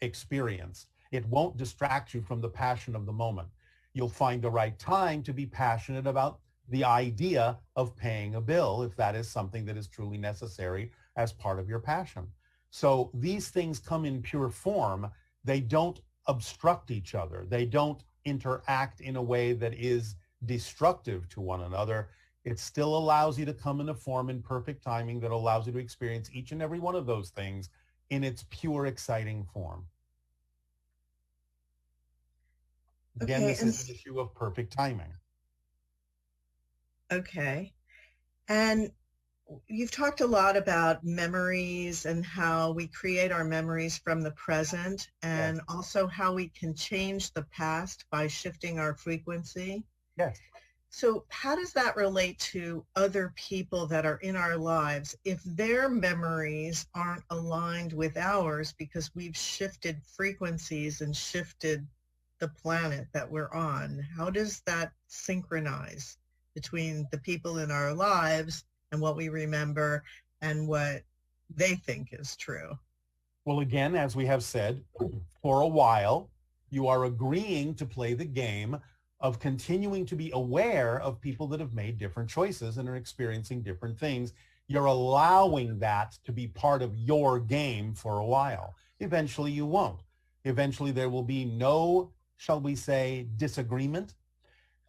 experience. It won't distract you from the passion of the moment. You'll find the right time to be passionate about the idea of paying a bill, if that is something that is truly necessary as part of your passion. So these things come in pure form. They don't obstruct each other. They don't interact in a way that is destructive to one another. It still allows you to come in a form in perfect timing that allows you to experience each and every one of those things in its pure, exciting form. Again, Okay, this is an issue of perfect timing. Okay. And you've talked a lot about memories and how we create our memories from the present, and Yes. also how we can change the past by shifting our frequency. Yes. So how does that relate to other people that are in our lives if their memories aren't aligned with ours because we've shifted frequencies and shifted the planet that we're on? How does that synchronize between the people in our lives and what we remember and what they think is true? Well, again, as we have said, for a while, you are agreeing to play the game of continuing to be aware of people that have made different choices and are experiencing different things. You're allowing that to be part of your game for a while. Eventually, you won't. Eventually, there will be no, shall we say, disagreement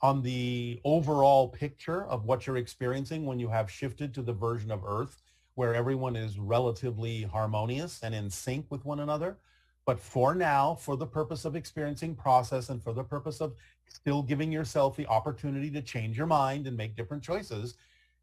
on the overall picture of what you're experiencing when you have shifted to the version of Earth where everyone is relatively harmonious and in sync with one another. But for now, for the purpose of experiencing process and for the purpose of still giving yourself the opportunity to change your mind and make different choices,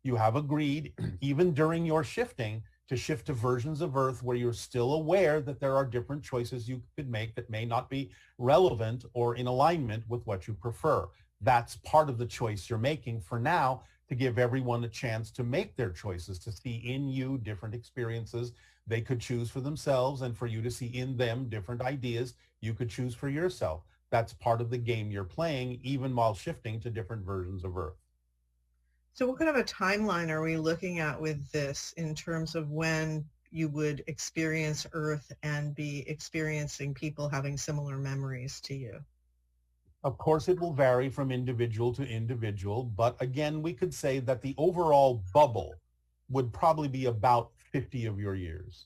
you have agreed, even during your shifting, to shift to versions of Earth where you're still aware that there are different choices you could make that may not be relevant or in alignment with what you prefer. That's part of the choice you're making for now, to give everyone a chance to make their choices, to see in you different experiences they could choose for themselves, and for you to see in them different ideas you could choose for yourself. That's part of the game you're playing, even while shifting to different versions of Earth. So what kind of a timeline are we looking at with this in terms of when you would experience Earth and be experiencing people having similar memories to you? Of course, it will vary from individual to individual, but again, we could say that the overall bubble would probably be about 50 of your years.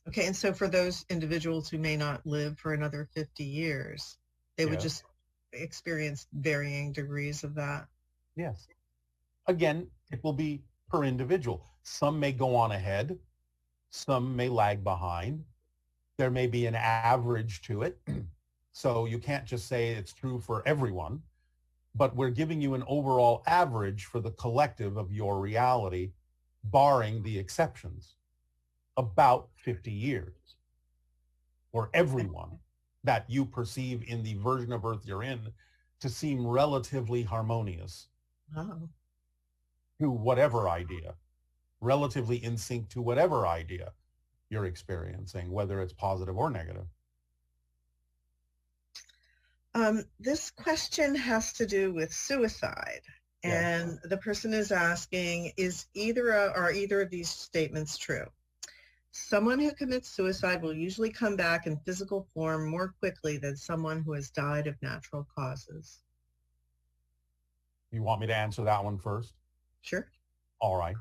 Okay, and so for those individuals who may not live for another 50 years, they would just experience varying degrees of that? Yes. Again, it will be per individual. Some may go on ahead. Some may lag behind. There may be an average to it. So you can't just say it's true for everyone, but we're giving you an overall average for the collective of your reality, barring the exceptions, about 50 years for everyone that you perceive in the version of Earth you're in to seem relatively harmonious to whatever idea, relatively in sync to whatever idea you're experiencing, whether it's positive or negative. This question has to do with suicide. And the person is asking, are either of these statements true? Someone who commits suicide will usually come back in physical form more quickly than someone who has died of natural causes. You want me to answer that one first? Sure. All right.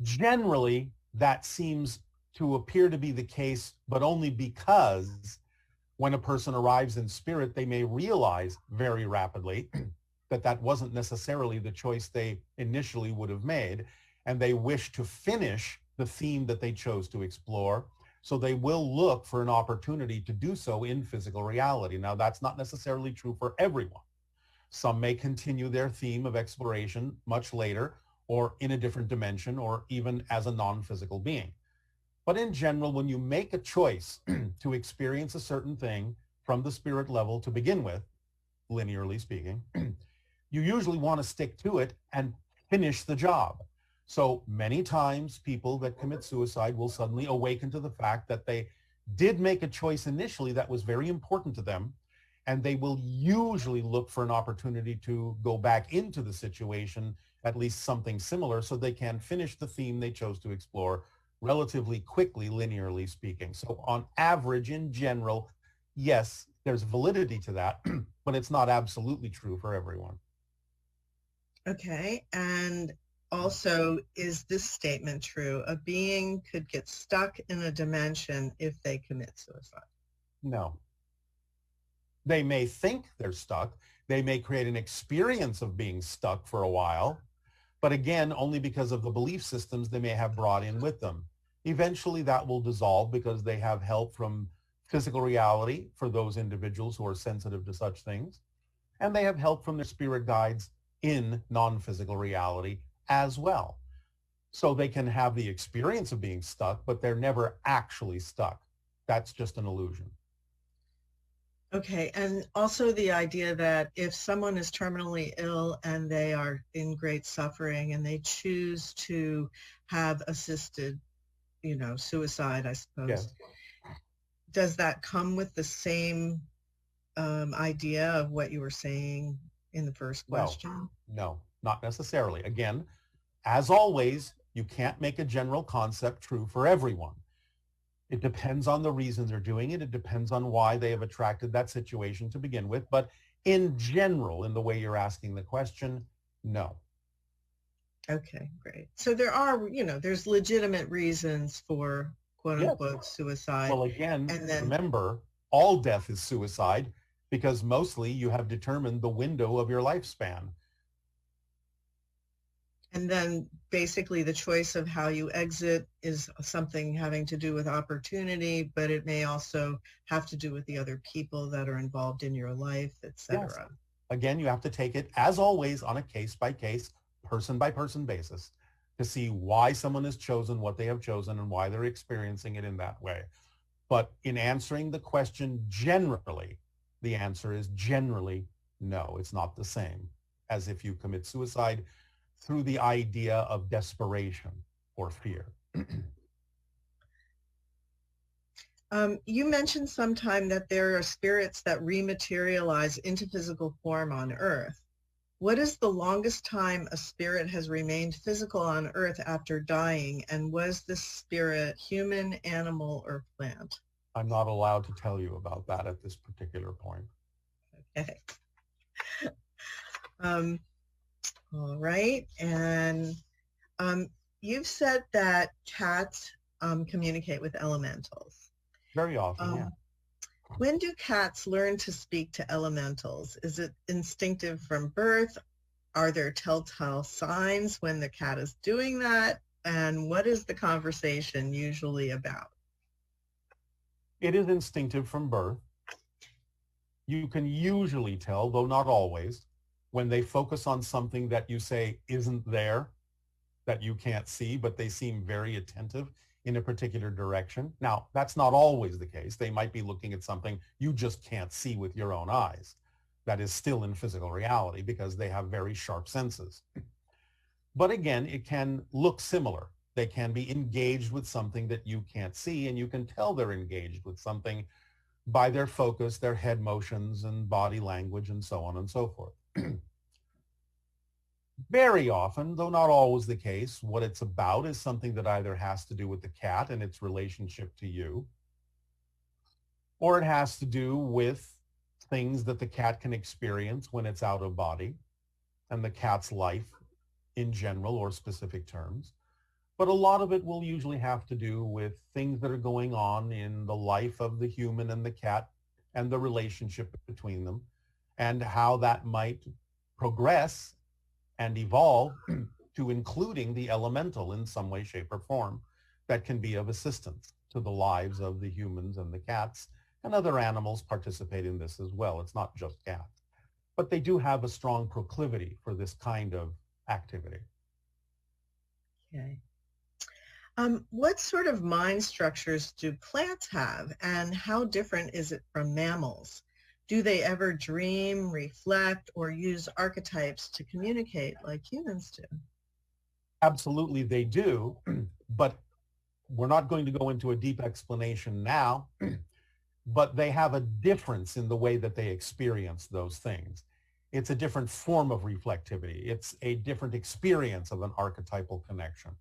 Generally, that seems to appear to be the case, but only because when a person arrives in spirit, they may realize very rapidly that that wasn't necessarily the choice they initially would have made, and they wish to finish the theme that they chose to explore. So they will look for an opportunity to do so in physical reality. Now, that's not necessarily true for everyone. Some may continue their theme of exploration much later, or in a different dimension, or even as a non-physical being. But in general, when you make a choice to experience a certain thing from the spirit level to begin with, linearly speaking, you usually want to stick to it and finish the job. So many times people that commit suicide will suddenly awaken to the fact that they did make a choice initially that was very important to them, and they will usually look for an opportunity to go back into the situation, at least something similar, so they can finish the theme they chose to explore relatively quickly, linearly speaking. So on average, in general, yes, there's validity to that, but it's not absolutely true for everyone. Okay, and also, is this statement true? A being could get stuck in a dimension if they commit suicide. No. They may think they're stuck. They may create an experience of being stuck for a while, but again, only because of the belief systems they may have brought in with them. Eventually that will dissolve because they have help from physical reality for those individuals who are sensitive to such things, and they have help from their spirit guides in non-physical reality as well. So they can have the experience of being stuck, but they're never actually stuck. That's just an illusion. Okay, and also the idea that if someone is terminally ill and they are in great suffering and they choose to have assisted, suicide, I suppose, Yes. Does that come with the same idea of what you were saying in the first question? No, not necessarily. Again, as always, you can't make a general concept true for everyone. It depends on the reasons they're doing it. It depends on why they have attracted that situation to begin with. But in general, in the way you're asking the question, no. Okay, great. So there are, there's legitimate reasons for quote unquote suicide. Well, again, and then, remember, all death is suicide because mostly you have determined the window of your lifespan. And then basically the choice of how you exit is something having to do with opportunity, but it may also have to do with the other people that are involved in your life, etc. Yes. Again, you have to take it, as always, on a case-by-case, person-by-person basis to see why someone has chosen what they have chosen and why they're experiencing it in that way. But in answering the question generally, the answer is generally no. It's not the same as if you commit suicide through the idea of desperation or fear. You mentioned sometime that there are spirits that rematerialize into physical form on Earth. What is the longest time a spirit has remained physical on Earth after dying, and was this spirit human, animal, or plant? I'm not allowed to tell you about that at this particular point. Okay. All right. And you've said that cats communicate with elementals. Very often, yeah. When do cats learn to speak to elementals? Is it instinctive from birth? Are there telltale signs when the cat is doing that? And what is the conversation usually about? It is instinctive from birth. You can usually tell, though not always, when they focus on something that you say isn't there, that you can't see, but they seem very attentive in a particular direction. Now, that's not always the case. They might be looking at something you just can't see with your own eyes. That is still in physical reality because they have very sharp senses. But again, it can look similar. They can be engaged with something that you can't see, and you can tell they're engaged with something by their focus, their head motions, and body language, and so on and so forth. Very often, though not always the case, what it's about is something that either has to do with the cat and its relationship to you, or it has to do with things that the cat can experience when it's out of body and the cat's life in general or specific terms. But a lot of it will usually have to do with things that are going on in the life of the human and the cat and the relationship between them and how that might progress and evolve to including the elemental in some way, shape, or form that can be of assistance to the lives of the humans and the cats, and other animals participate in this as well. It's not just cats. But they do have a strong proclivity for this kind of activity. Okay. What sort of mind structures do plants have, and how different is it from mammals? Do they ever dream, reflect, or use archetypes to communicate like humans do? Absolutely, they do, but we're not going to go into a deep explanation now, but they have a difference in the way that they experience those things. It's a different form of reflectivity. It's a different experience of an archetypal connection.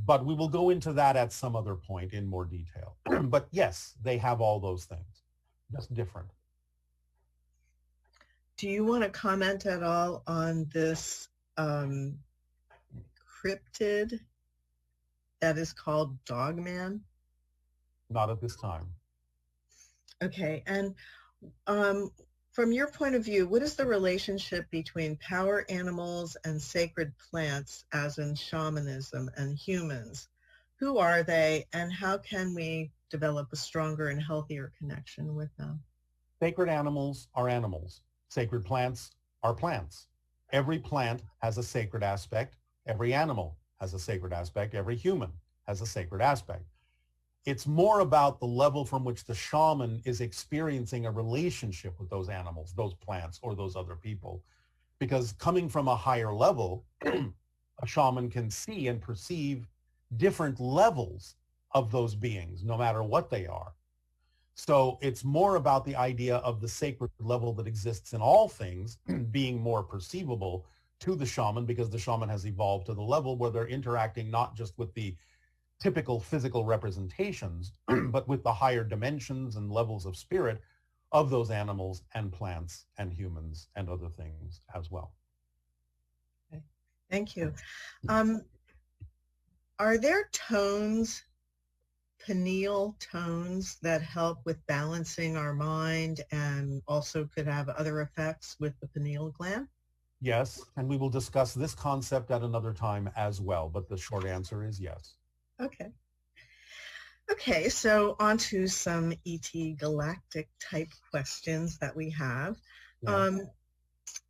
But we will go into that at some other point in more detail. But yes, they have all those things, just different. Do you want to comment at all on this cryptid that is called Dogman? Not at this time. Okay, and from your point of view, what is the relationship between power animals and sacred plants, as in shamanism, and humans? Who are they, and how can we develop a stronger and healthier connection with them? Sacred animals are animals. Sacred plants are plants. Every plant has a sacred aspect. Every animal has a sacred aspect. Every human has a sacred aspect. It's more about the level from which the shaman is experiencing a relationship with those animals, those plants, or those other people. Because coming from a higher level, a shaman can see and perceive different levels of those beings, no matter what they are. So it's more about the idea of the sacred level that exists in all things being more perceivable to the shaman, because the shaman has evolved to the level where they're interacting not just with the typical physical representations, but with the higher dimensions and levels of spirit of those animals and plants and humans and other things as well. Okay. Thank you. Are there tones, pineal tones, that help with balancing our mind and also could have other effects with the pineal gland? Yes, and we will discuss this concept at another time as well, but the short answer is yes. Okay. Okay, so on to some ET Galactic type questions that we have. Yeah.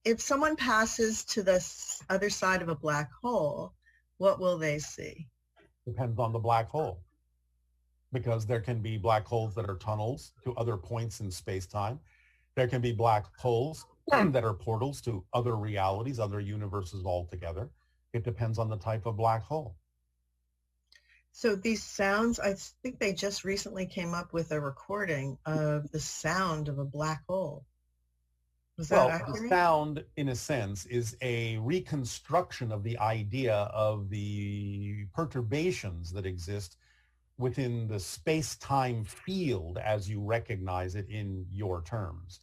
If someone passes to the other side of a black hole, what will they see? Depends on the black hole, because there can be black holes that are tunnels to other points in space-time. There can be black holes that are portals to other realities, other universes altogether. It depends on the type of black hole. So these sounds, I think they just recently came up with a recording of the sound of a black hole. Was that accurate? The sound, in a sense, is a reconstruction of the idea of the perturbations that exist within the space-time field as you recognize it in your terms.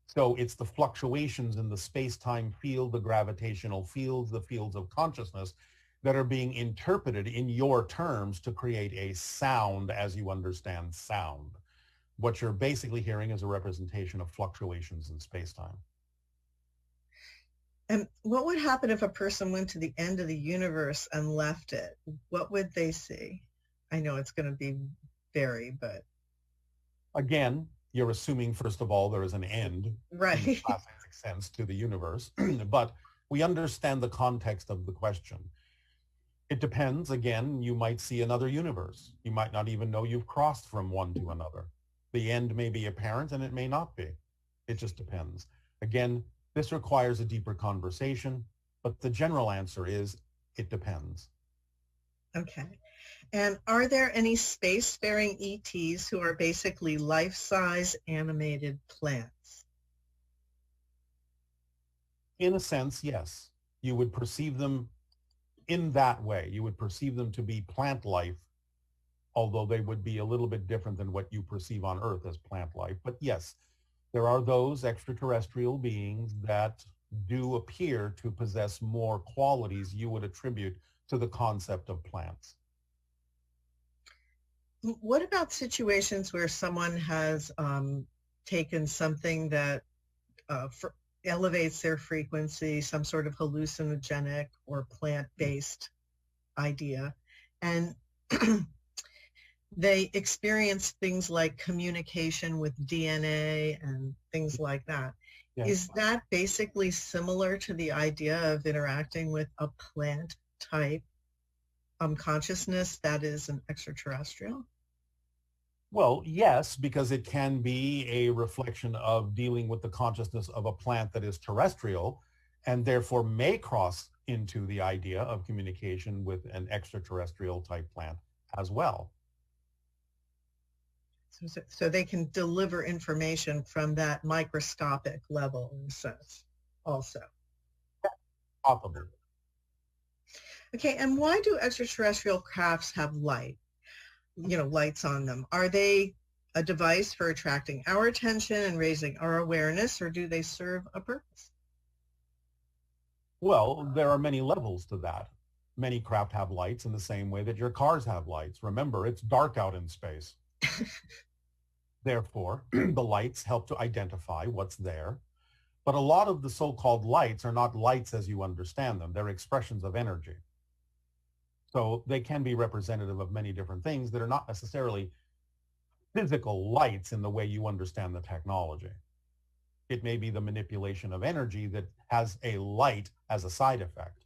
So it's the fluctuations in the space-time field, the gravitational fields, the fields of consciousness that are being interpreted in your terms to create a sound as you understand sound. What you're basically hearing is a representation of fluctuations in space-time. And what would happen if a person went to the end of the universe and left it? What would they see? I know it's going to be vary, but... Again, you're assuming, first of all, there is an end, right, in the classic sense, to the universe, but we understand the context of the question. It depends. Again, you might see another universe. You might not even know you've crossed from one to another. The end may be apparent and it may not be. It just depends. Again, this requires a deeper conversation, but the general answer is it depends. Okay. And are there any spacefaring ETs who are basically life-size animated plants? In a sense, yes. You would perceive them in that way. You would perceive them to be plant life, although they would be a little bit different than what you perceive on Earth as plant life. But yes, there are those extraterrestrial beings that do appear to possess more qualities you would attribute to the concept of plants. What about situations where someone has taken something that elevates their frequency, some sort of hallucinogenic or plant-based idea, and they experience things like communication with DNA and things like that? Yes. Is that basically similar to the idea of interacting with a plant type consciousness that is an extraterrestrial? Well, yes, because it can be a reflection of dealing with the consciousness of a plant that is terrestrial and therefore may cross into the idea of communication with an extraterrestrial type plant as well. So they can deliver information from that microscopic level in a sense also. Possibly. Okay, and why do extraterrestrial crafts have light? Lights on them. Are they a device for attracting our attention and raising our awareness, or do they serve a purpose? Well, there are many levels to that. Many craft have lights in the same way that your cars have lights. Remember, it's dark out in space. Therefore, the lights help to identify what's there. But a lot of the so-called lights are not lights as you understand them. They're expressions of energy. So they can be representative of many different things that are not necessarily physical lights in the way you understand the technology. It may be the manipulation of energy that has a light as a side effect.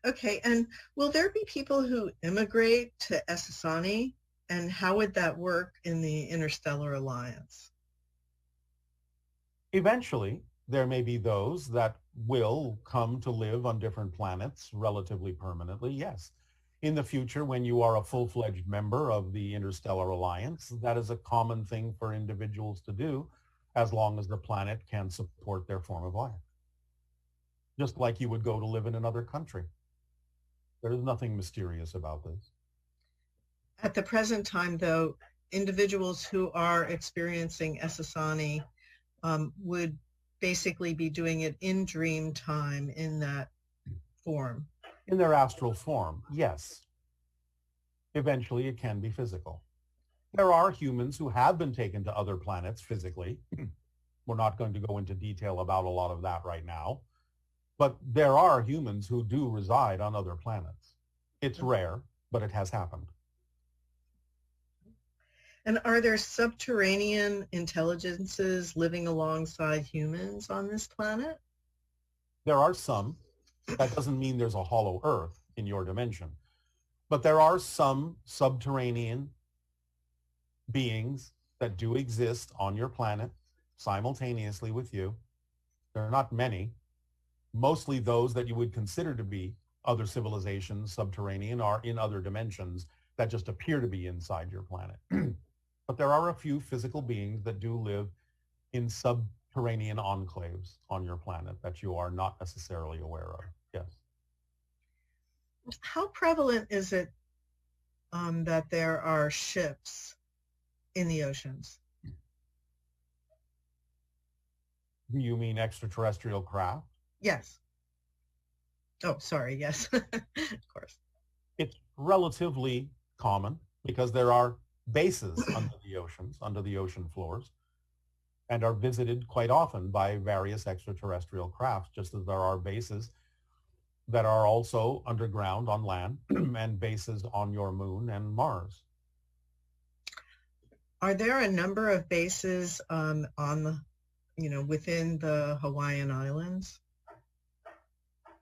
Okay, and will there be people who immigrate to Essassani, and how would that work in the Interstellar Alliance? Eventually, there may be those that will come to live on different planets relatively permanently, yes. In the future, when you are a full-fledged member of the Interstellar Alliance, that is a common thing for individuals to do as long as the planet can support their form of life. Just like you would go to live in another country. There is nothing mysterious about this. At the present time, though, individuals who are experiencing Essassani would basically be doing it in dream time in that form. In their astral form, yes. Eventually, it can be physical. There are humans who have been taken to other planets physically. We're not going to go into detail about a lot of that right now. But there are humans who do reside on other planets. It's rare, but it has happened. And are there subterranean intelligences living alongside humans on this planet? There are some. That doesn't mean there's a hollow earth in your dimension. But there are some subterranean beings that do exist on your planet simultaneously with you. There are not many. Mostly those that you would consider to be other civilizations, subterranean, are in other dimensions that just appear to be inside your planet. But there are a few physical beings that do live in subterranean enclaves on your planet that you are not necessarily aware of. Yes. How prevalent is it that there are ships in the oceans? Do you mean extraterrestrial craft? Yes. Oh, sorry. Yes, of course. It's relatively common because there are bases under the oceans, under the ocean floors, and are visited quite often by various extraterrestrial crafts, just as there are bases that are also underground on land and bases on your moon and Mars. Are there a number of bases on the, within the Hawaiian Islands?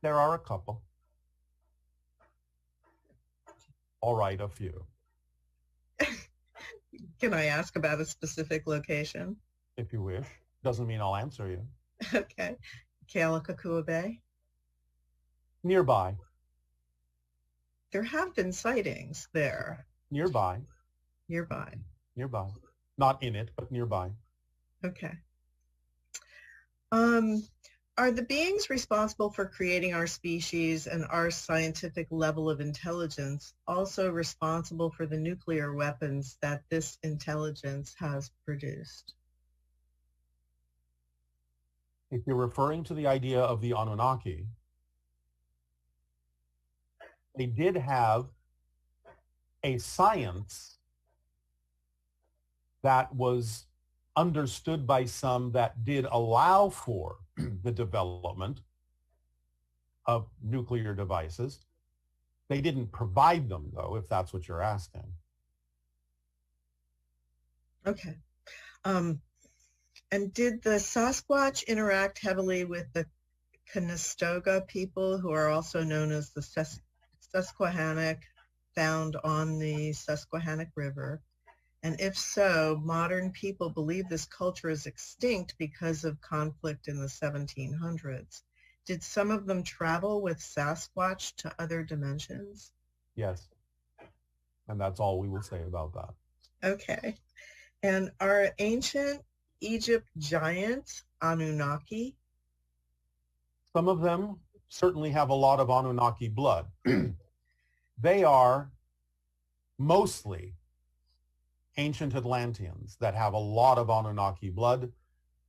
There are a couple. All right, a few. Can I ask about a specific location? If you wish. Doesn't mean I'll answer you. Okay. Kealakekua Bay? Nearby. There have been sightings there. Nearby. Nearby. Nearby. Not in it, but nearby. Okay. Are the beings responsible for creating our species and our scientific level of intelligence also responsible for the nuclear weapons that this intelligence has produced? If you're referring to the idea of the Anunnaki, they did have a science that was understood by some that did allow for the development of nuclear devices. They didn't provide them, though, if that's what you're asking. Okay. And did the Sasquatch interact heavily with the Conestoga people, who are also known as the Susquehannock, found on the Susquehannock River? And if so, modern people believe this culture is extinct because of conflict in the 1700s. did some of them travel with Sasquatch to other dimensions? Yes. And that's all we will say about that. Okay. And are ancient Egypt giants Anunnaki? Some of them certainly have a lot of Anunnaki blood. They are mostly ancient Atlanteans that have a lot of Anunnaki blood,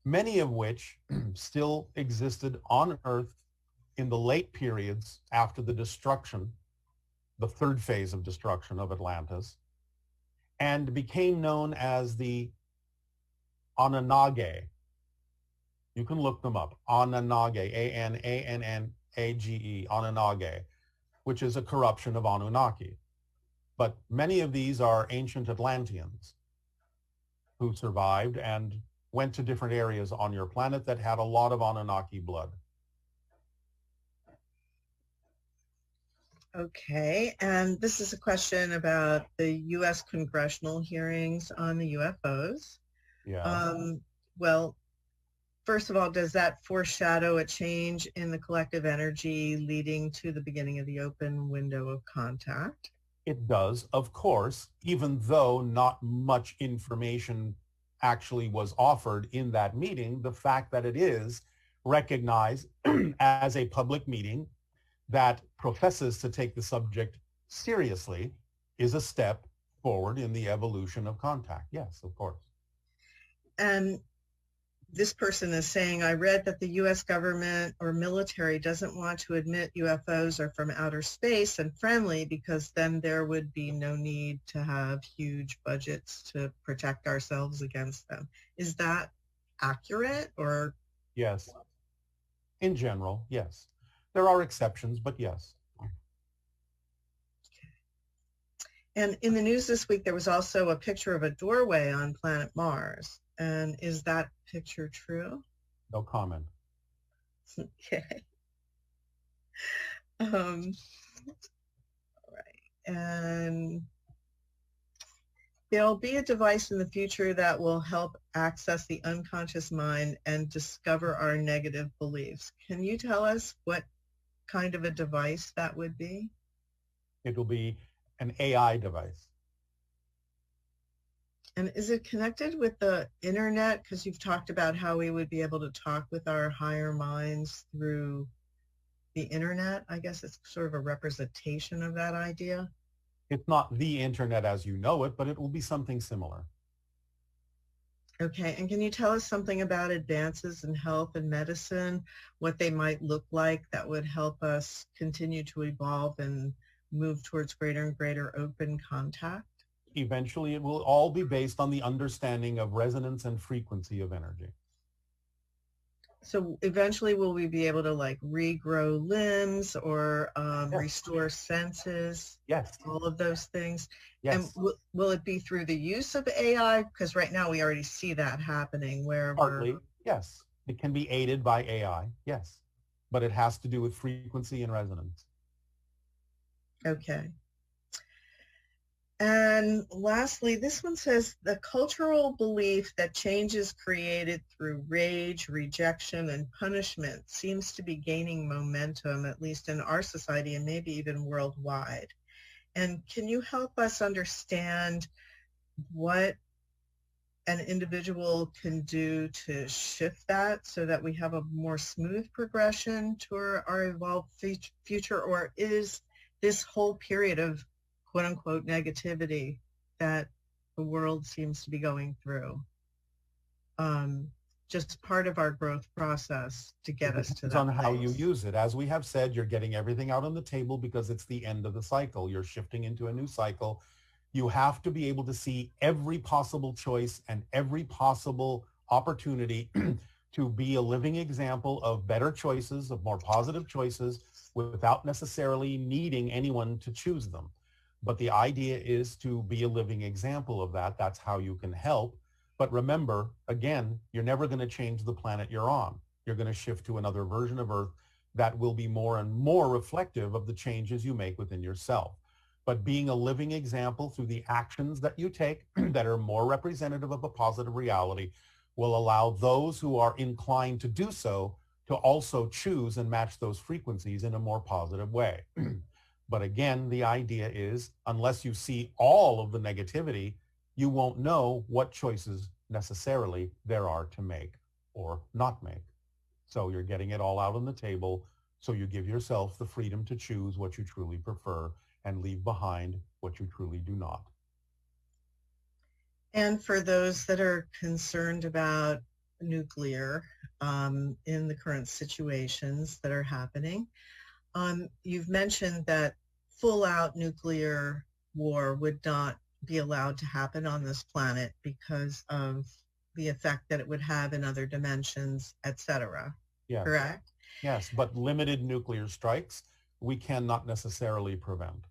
many of which still existed on Earth in the late periods after the destruction, the third phase of destruction of Atlantis, and became known as the Anunnage. You can look them up. Anunnage, Anannage, Anunnage, which is a corruption of Anunnaki. But many of these are ancient Atlanteans who survived and went to different areas on your planet that had a lot of Anunnaki blood. Okay, and this is a question about the U.S. congressional hearings on the UFOs. Yeah. Well, first of all, does that foreshadow a change in the collective energy leading to the beginning of the open window of contact? It does, of course, even though not much information actually was offered in that meeting. The fact that it is recognized as a public meeting that professes to take the subject seriously is a step forward in the evolution of contact. Yes, of course. And this person is saying, I read that the U.S. government or military doesn't want to admit UFOs are from outer space and friendly because then there would be no need to have huge budgets to protect ourselves against them. Is that accurate or? Yes. In general, yes. There are exceptions, but yes. And in the news this week, there was also a picture of a doorway on planet Mars. And is that picture true? No comment. Okay. All right. And there'll be a device in the future that will help access the unconscious mind and discover our negative beliefs. Can you tell us what kind of a device that would be? It will be an AI device. And is it connected with the internet? Because you've talked about how we would be able to talk with our higher minds through the internet. I guess it's sort of a representation of that idea. It's not the internet as you know it, but it will be something similar. Okay, and can you tell us something about advances in health and medicine, what they might look like that would help us continue to evolve and move towards greater and greater open contact? Eventually, it will all be based on the understanding of resonance and frequency of energy. So eventually, will we be able to like regrow limbs or restore senses? Yes. All of those things. Yes. And will it be through the use of AI? Because right now we already see that happening where Partly, yes. It can be aided by AI, yes. But it has to do with frequency and resonance. Okay. And lastly, this one says the cultural belief that change is created through rage, rejection, and punishment seems to be gaining momentum, at least in our society and maybe even worldwide. And can you help us understand what an individual can do to shift that so that we have a more smooth progression to our evolved future? Or is this whole period of quote unquote negativity that the world seems to be going through just part of our growth process to get us to that? It's on how you use it. As we have said, you're getting everything out on the table because it's the end of the cycle. You're shifting into a new cycle. You have to be able to see every possible choice and every possible opportunity to be a living example of better choices, of more positive choices, without necessarily needing anyone to choose them. But the idea is to be a living example of that. That's how you can help. But remember, again, you're never going to change the planet you're on. You're going to shift to another version of Earth that will be more and more reflective of the changes you make within yourself. But being a living example through the actions that you take that are more representative of a positive reality will allow those who are inclined to do so to also choose and match those frequencies in a more positive way. But again, the idea is, unless you see all of the negativity, you won't know what choices necessarily there are to make or not make. So you're getting it all out on the table, so you give yourself the freedom to choose what you truly prefer and leave behind what you truly do not. And for those that are concerned about nuclear in the current situations that are happening, you've mentioned that full-out nuclear war would not be allowed to happen on this planet because of the effect that it would have in other dimensions, etc. Yes. Correct? Yes, but limited nuclear strikes we cannot necessarily prevent.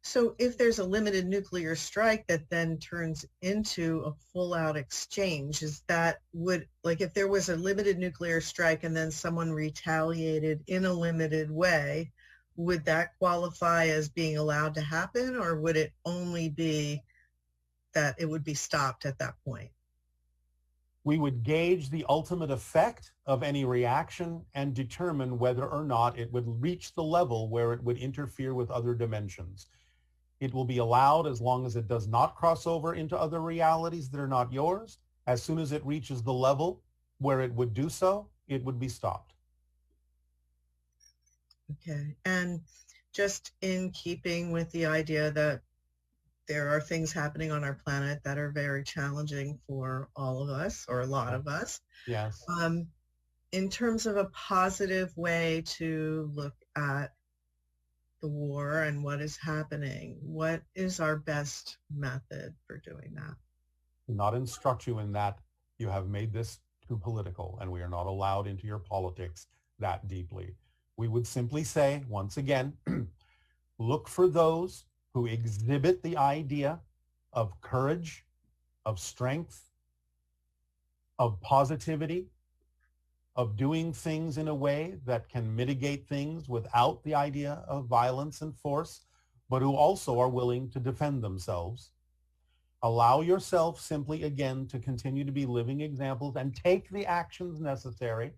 So if there's a limited nuclear strike that then turns into a full-out exchange, is that would, like if there was a limited nuclear strike and then someone retaliated in a limited way, would that qualify as being allowed to happen, or would it only be that it would be stopped at that point? We would gauge the ultimate effect of any reaction and determine whether or not it would reach the level where it would interfere with other dimensions. It will be allowed as long as it does not cross over into other realities that are not yours. As soon as it reaches the level where it would do so, it would be stopped. Okay. And just in keeping with the idea that there are things happening on our planet that are very challenging for all of us, or a lot of us. Yes. In terms of a positive way to look at the war and what is happening, what is our best method for doing that? Do not instruct you in that. You have made this too political, and we are not allowed into your politics that deeply. We would simply say, once again, look for those who exhibit the idea of courage, of strength, of positivity, of doing things in a way that can mitigate things without the idea of violence and force, but who also are willing to defend themselves. Allow yourself simply, again, to continue to be living examples and take the actions necessary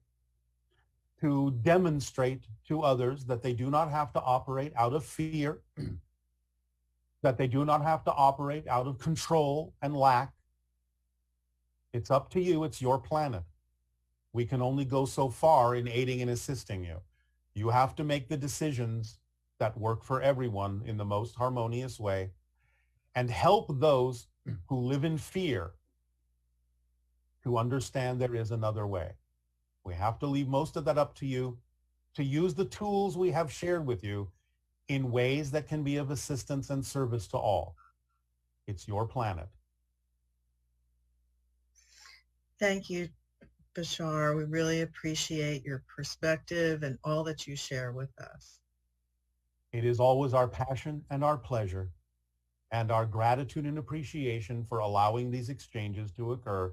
to demonstrate to others that they do not have to operate out of fear, that they do not have to operate out of control and lack. It's up to you. It's your planet. We can only go so far in aiding and assisting you. You have to make the decisions that work for everyone in the most harmonious way and help those who live in fear to understand there is another way. We have to leave most of that up to you to use the tools we have shared with you in ways that can be of assistance and service to all. It's your planet. Thank you, Bashar. We really appreciate your perspective and all that you share with us. It is always our passion and our pleasure and our gratitude and appreciation for allowing these exchanges to occur